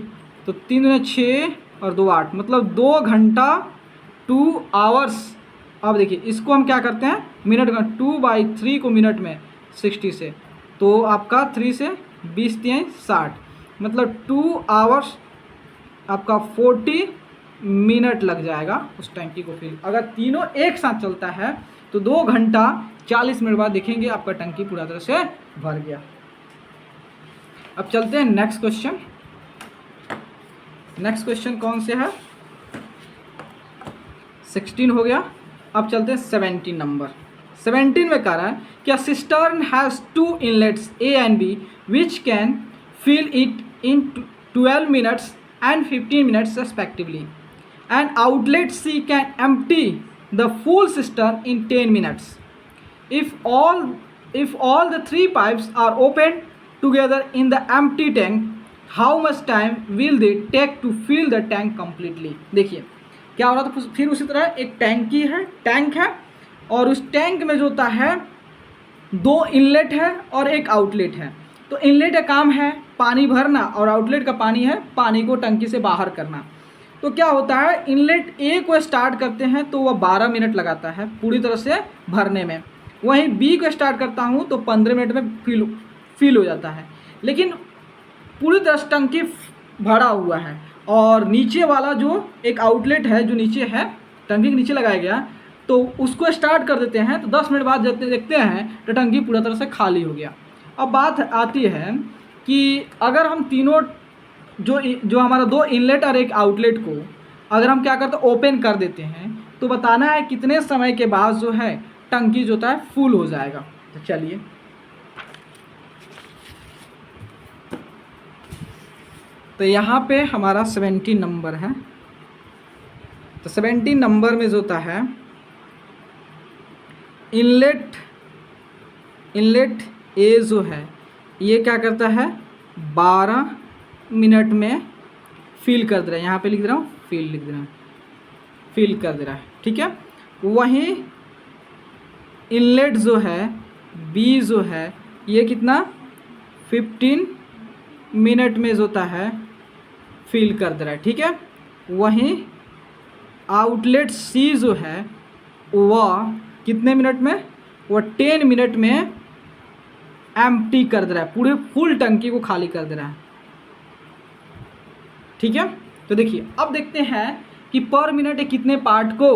तो 3 दूनी 6 और 2 8, मतलब 2 घंटा 2 आवर्स। अब देखिए इसको हम क्या करते हैं मिनट का, 2/3 को मिनट में 60 से, तो आपका 3 से 20 3 60, मतलब 2 आवर्स आपका 40 मिनट लग जाएगा उस टंकी को फिल। अगर तीनों एक साथ चलता है तो 2 घंटा 40 मिनट बाद देखेंगे आपका टंकी पूरा तरह से भर गया। अब चलते हैं नेक्स्ट क्वेश्चन। नेक्स्ट क्वेश्चन कौन से है 16 हो गया। अब चलते हैं 17 नंबर। 17 में कह रहा है कि a cistern has 2 inlets A and B which can fill it in 12 minutes and 15 minutes respectively, and outlet C can empty the full cistern in 10 minutes. If all the 3 pipes are opened together in the empty tank, how much time will they take to fill the tank completely? देखिए क्या हो रहा था, फिर उसी तरह एक टैंक है और उस टैंक में जो होता है दो इनलेट है और एक आउटलेट है। तो इनलेट का काम है पानी भरना और आउटलेट का पानी है पानी को टंकी से बाहर करना। तो क्या होता है, इनलेट ए को स्टार्ट करते हैं तो वह 12 मिनट लगाता है पूरी तरह से भरने में, वहीं बी को स्टार्ट करता हूँ तो 15 मिनट में फिल हो जाता है। लेकिन पूरी तरह से टंकी भरा हुआ है और नीचे वाला जो एक आउटलेट है जो नीचे है टंकी के नीचे लगाया गया, तो उसको स्टार्ट कर देते हैं तो 10 मिनट बाद देखते हैं तो टंकी पूरा तरह से खाली हो गया। अब बात आती है कि अगर हम तीनों जो हमारा दो इनलेट और एक आउटलेट को अगर हम क्या करते हैं ओपन कर देते हैं तो बताना है कितने समय के बाद जो है टंकी जो होता है फुल हो जाएगा। तो चलिए तो यहाँ पे हमारा 17 नंबर है। तो 17 नंबर में जो होता है इनलेट ए जो है ये क्या करता है 12 मिनट में फिल कर दे रहा है, यहाँ पे लिख दे रहा हूँ फिल लिख दे रहा है, फिल कर दे रहा है, ठीक है। वहीं इनलेट जो है बी जो है ये कितना 15 मिनट में जो होता है फिल कर दे रहा है, ठीक है। वहीं आउटलेट सी जो है वह कितने मिनट में, वह 10 मिनट में एम्प्टी कर दे रहा है, पूरे फुल टंकी को खाली कर दे रहा है, ठीक है। तो देखिए अब देखते हैं कि पर मिनट कितने पार्ट को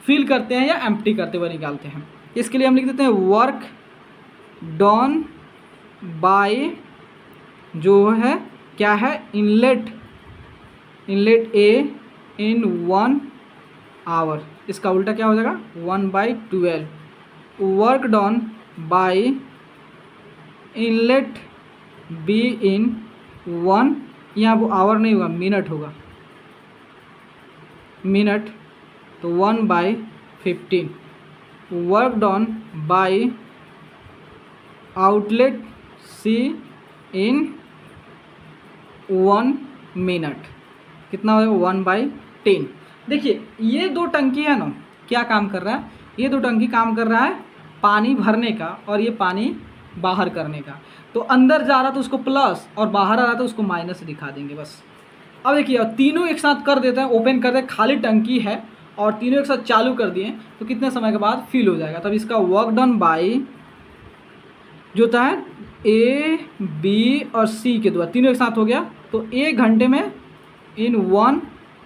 फिल करते हैं या एम्प्टी करते हुए निकालते हैं। इसके लिए हम लिख देते हैं वर्क डन बाय जो है क्या है इनलेट ए इन 1 आवर, इसका उल्टा क्या हो जाएगा 1/12। Work done bye inlet B in 1, यहाँ वो आवर नहीं होगा मिनट होगा, मिनट, तो 1/15। Work done by outlet C in 1 minute, कितना होगा 1/10। देखिए ये दो टंकी है ना क्या काम कर रहा है, ये दो टंकी काम कर रहा है पानी भरने का और ये पानी बाहर करने का। तो अंदर जा रहा तो उसको प्लस और बाहर आ रहा तो उसको माइनस दिखा देंगे बस। अब देखिए तीनों एक साथ कर देते हैं, ओपन कर दे, खाली टंकी है और तीनों एक साथ चालू कर दिए तो कितने समय के बाद फिल हो जाएगा। तब इसका वर्क डन बाय जो होता है ए बी और सी के द्वारा तीनों एक साथ हो गया, तो 1 घंटे में इन 1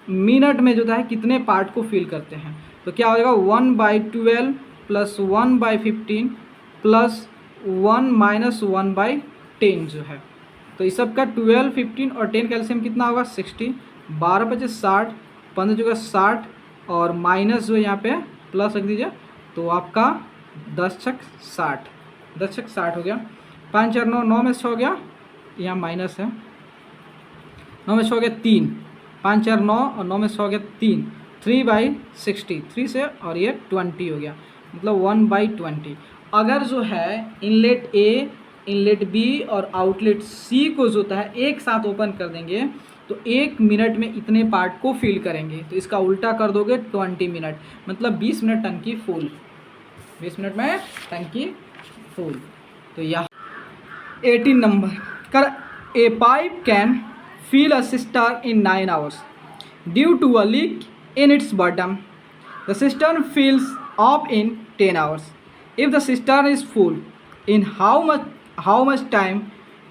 मिनट में जो होता है कितने पार्ट को फिल करते हैं। तो क्या हो जाएगा 1/12 प्लस 1/15 प्लस 1 माइनस 1/10 जो है। तो इस सब का 12, 15 और 10 का एलसीएम कितना होगा 60, 12 × 5 = 60, 15 × 60 और माइनस जो यहाँ पे प्लस रख दीजिए तो आपका 10 × 60, 10 × 60 हो गया। 5 × 4 = 9, 9 में से 6 हो गया, यहाँ माइनस है, 9 में से 6 हो गया 3, 5 × 4 = 9 और 9 में से 6 हो गया 3, 3/60, 3 से और ये 20 हो गया, मतलब 1/20। अगर जो है इनलेट ए, इनलेट बी और आउटलेट सी को जो होता है एक साथ ओपन कर देंगे तो 1 मिनट में इतने पार्ट को फिल करेंगे। तो इसका उल्टा कर दोगे 20 मिनट, मतलब 20 मिनट टंकी फुल, 20 मिनट में टंकी फुल। तो यहाँ 18 नंबर कर A pipe can fill a cistern in 9 hours due to a leak in its bottom. The cistern fills up in 10 hours. If the cistern is full, in how much time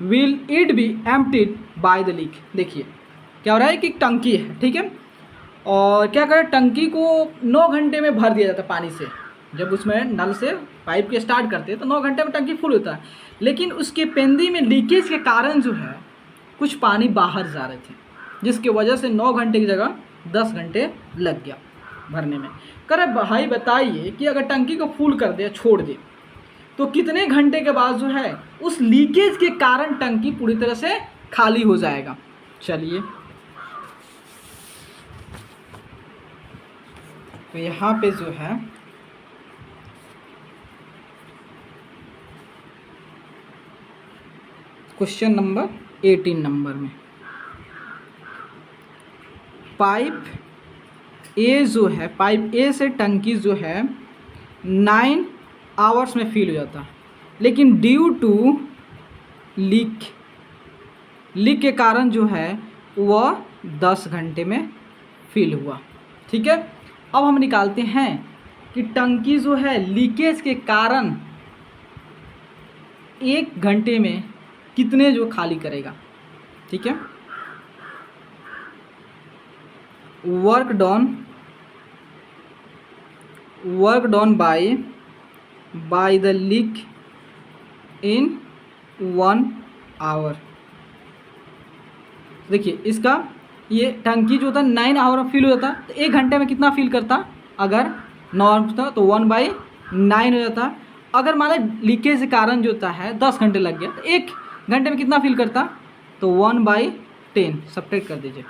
will it be emptied by the leak? देखिए क्या हो रहा है कि टंकी है, ठीक है, और क्या करें टंकी को 9 घंटे में भर दिया जाता है पानी से। जब उसमें नल से पाइप के स्टार्ट करते हैं तो 9 घंटे में टंकी फुल होता है, लेकिन उसके पेंदी में लीकेज के कारण जो है कुछ पानी बाहर जा रहे थे जिसकी वजह से 9 घंटे की जगह 10 घंटे लग गया भरने में। करे भाई बताइए कि अगर टंकी को फुल कर दे छोड़ दे तो कितने घंटे के बाद जो है उस लीकेज के कारण टंकी पूरी तरह से खाली हो जाएगा। चलिए तो यहाँ पे जो है क्वेश्चन नंबर 18 नंबर में पाइप ए जो है, पाइप ए से टंकी जो है 9 आवर्स में फिल हो जाता है, लेकिन ड्यू टू लीक के कारण जो है वह 10 घंटे में फिल हुआ। ठीक है, अब हम निकालते हैं कि टंकी जो है लीकेज के कारण 1 घंटे में कितने जो खाली करेगा। ठीक है, work done by the leak in 1 hour. देखिए इसका ये टंकी जो होता है 9 आवर में फिल हो जाता, तो 1 घंटे में कितना फिल करता, अगर 9 था तो 1/9 हो जाता। अगर मान लें लीकेज के कारण जो होता है 10 घंटे लग गया, तो 1 घंटे में कितना फिल करता, तो 1/10 सब्ट्रैक्ट कर दीजिए,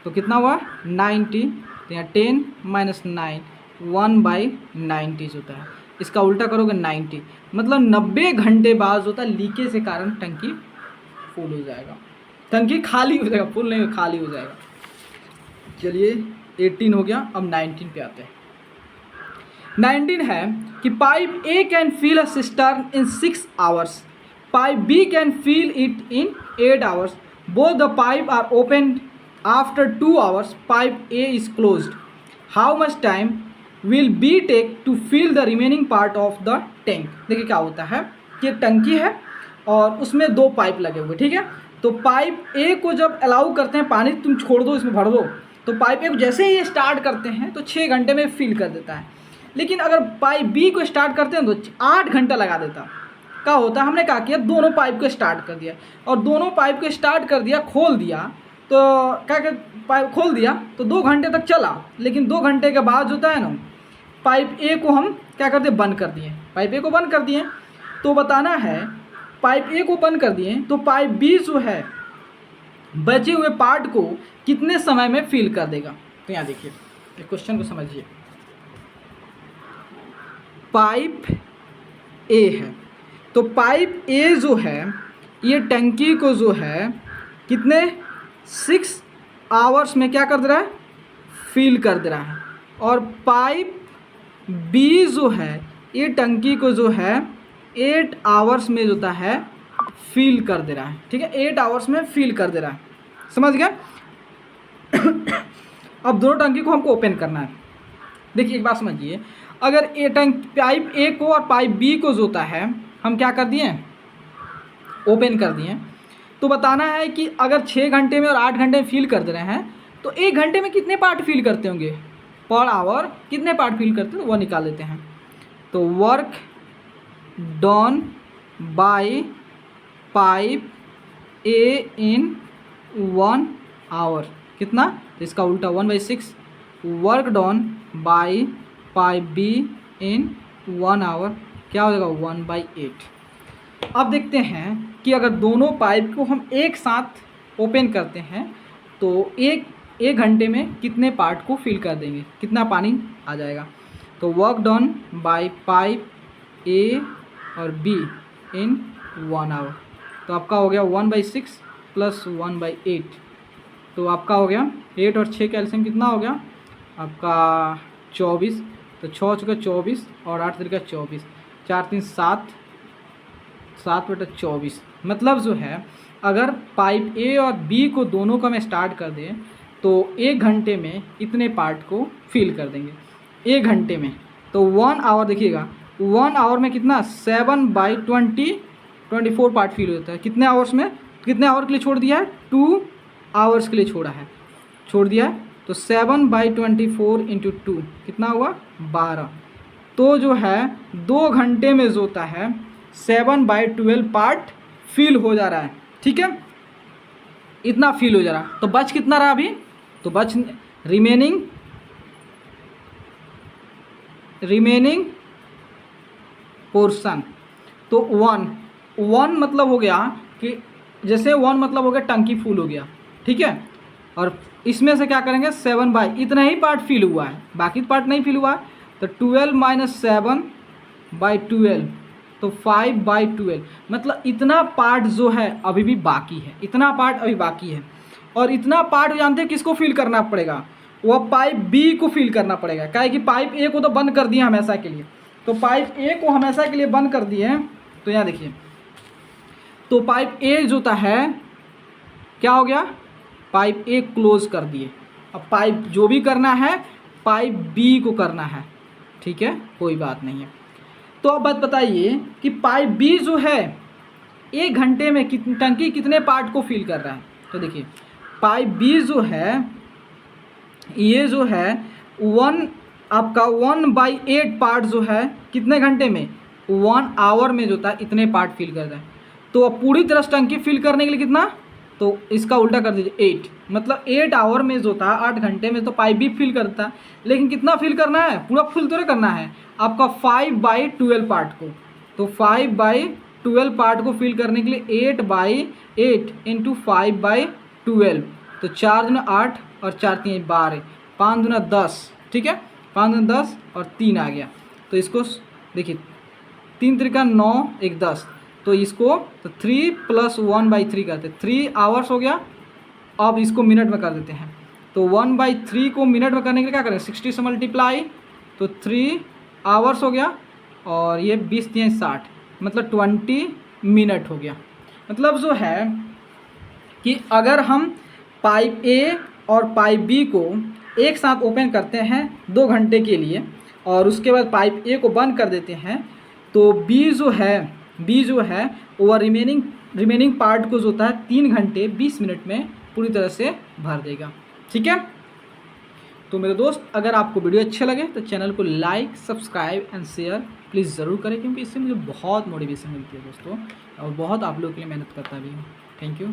तो कितना हुआ 90। तो यहाँ 10 - 9 1/90 होता है। इसका उल्टा करोगे 90, मतलब 90 घंटे बाद होता है लीकेज के कारण टंकी फुल हो जाएगा, टंकी खाली हो जाएगा, फुल नहीं खाली हो जाएगा। चलिए 18 हो गया, अब 19 पे आते हैं। 19 है कि pipe A can fill a cistern in 6 hours, pipe B can fill it in 8 hours, both the pipe are open after 2 hours, pipe A is closed, how much time will be take to fill the remaining part of the tank. देखिए क्या होता है कि टंकी है और उसमें 2 पाइप लगे हुए। ठीक है, तो पाइप ए को जब अलाउ करते हैं पानी तुम छोड़ दो इसमें भर दो, तो पाइप ए को जैसे ही ये स्टार्ट करते हैं तो 6 घंटे में फिल कर देता है। लेकिन अगर पाइप बी को स्टार्ट करते हैं तो 8 घंटा लगा देता। क्या होता है, हमने क्या किया, दोनों पाइप को स्टार्ट कर दिया और दोनों पाइप को स्टार्ट कर दिया, खोल दिया, तो क्या कर पाइप खोल दिया तो 2 घंटे तक चला। लेकिन 2 घंटे के बाद होता है ना, पाइप ए को हम क्या करते, बंद कर दिए, पाइप ए को बंद कर दिए। तो बताना है पाइप ए को बंद कर दिए तो पाइप बी जो है बचे हुए पार्ट को कितने समय में फिल कर देगा। तो यहाँ देखिए क्वेश्चन को समझिए, पाइप ए है, तो पाइप ए जो है ये टंकी को जो है कितने 6 आवर्स में क्या कर दे रहा है, फिल कर दे रहा है। और पाइप बी जो है ये टंकी को जो है 8 आवर्स में जो होता है फिल कर दे रहा है। ठीक है, 8 आवर्स में फिल कर दे रहा है, समझ गया। अब दोनों टंकी को हमको ओपन करना है। देखिए एक बात समझिए, अगर ए टंक पाइप ए को और पाइप बी को जो होता है हम क्या कर दिए, ओपन कर दिए, तो बताना है कि अगर 6 घंटे में और 8 घंटे में फिल कर दे रहे हैं तो 1 घंटे में कितने पार्ट फिल करते होंगे, पर आवर कितने पार्ट फिल करते हैं, तो वो निकाल लेते हैं। तो work done by pipe A in 1 hour कितना, तो इसका उल्टा 1/6, work done by pipe B in 1 hour क्या हो जाएगा 1/8। अब देखते हैं कि अगर दोनों पाइप को हम एक साथ ओपन करते हैं तो एक घंटे में कितने पार्ट को फिल कर देंगे, कितना पानी आ जाएगा। तो work done by pipe A और बी इन 1 आवर, तो आपका हो गया 1/6 + 1/8, तो आपका हो गया 8 और 6 का एलसीएम कितना हो गया आपका 24, तो 6 चुका 24 और 8 तरीका 24, 4 3 7, 7/24। मतलब जो है अगर पाइप ए और बी को दोनों को हम स्टार्ट कर दें तो 1 घंटे में इतने पार्ट को फिल कर देंगे 1 घंटे में। तो 1 आवर देखिएगा, 1 आवर में कितना 7/20 24 पार्ट फिल होता है। कितने आवर्स में, कितने आवर के लिए छोड़ दिया है, 2 आवर्स के लिए छोड़ दिया है। तो 7/24 × 2 कितना हुआ 12। तो जो है 2 घंटे में जो होता है 7/12 पार्ट फिल हो जा रहा है। ठीक है, इतना फिल हो जा रहा, तो बच कितना रहा अभी, तो बच रिमेनिंग पोर्शन। तो 1 मतलब हो गया कि जैसे 1 मतलब हो गया टंकी फुल हो गया। ठीक है, और इसमें से क्या करेंगे 7 इतना ही पार्ट फिल हुआ है, बाकी पार्ट नहीं फिल हुआ है। तो 12 - 7/12 तो 5/12, मतलब इतना पार्ट जो है अभी भी बाकी है, इतना पार्ट अभी बाकी है। और इतना पार्ट जानते हैं किसको फिल करना पड़ेगा, वह पाइप बी को फिल करना पड़ेगा। क्या है कि पाइप ए को तो बंद कर दिया हमेशा के लिए, तो पाइप ए को हमेशा के लिए बंद कर दिए। तो यहाँ देखिए, तो पाइप ए जो होता है क्या हो गया, पाइप ए क्लोज कर दिए। अब पाइप जो भी करना है पाइप बी को करना है, ठीक है, कोई बात नहीं है। तो अब बात बताइए कि पाइप बी जो है 1 घंटे में टंकी कितने पार्ट को फिल कर रहा है। तो देखिए पाइप बी जो है ये जो है आपका 1/8 पार्ट जो है कितने घंटे में, 1 आवर में जो था इतने पार्ट फिल कर रहा है। तो अब पूरी तरह से टंकी फिल करने के लिए कितना, तो इसका उल्टा कर दीजिए 8, मतलब 8 आवर में जो था 8 घंटे में तो पाइप भी फिल करता। लेकिन कितना फिल करना है, पूरा फिल तो नहीं करना है आपका 5/12 पार्ट को। तो 5/12 पार्ट को फिल करने के लिए 8/8 इंटू 5/12, तो 4 दूना 8 और 4 3 12, 5 दूना 10, ठीक है, 5 दूना 10 और 3 आ गया। तो इसको देखिए 3 त्रिका 9 1 10, तो इसको तो 3 + 1/3 करते, 3 आवर्स हो गया। अब इसको मिनट में कर देते हैं, तो 1/3 को मिनट में करने के लिए क्या करें, 60 से मल्टीप्लाई, तो 3 आवर्स हो गया और ये 20 3 60, मतलब 20 मिनट हो गया। मतलब जो है कि अगर हम पाइप ए और पाइप बी को एक साथ ओपन करते हैं 2 घंटे के लिए और उसके बाद पाइप ए को बंद कर देते हैं, तो बी जो है वह रिमेनिंग पार्ट को जो होता है 3 घंटे 20 मिनट में पूरी तरह से भर देगा, ठीक है। तो मेरे दोस्त, अगर आपको वीडियो अच्छे लगे तो चैनल को like, subscribe and share please ज़रूर करें, क्योंकि इससे मुझे बहुत मोटिवेशन मिलती है दोस्तों, और बहुत आप लोगों के लिए मेहनत करता भी हूँ। Thank you.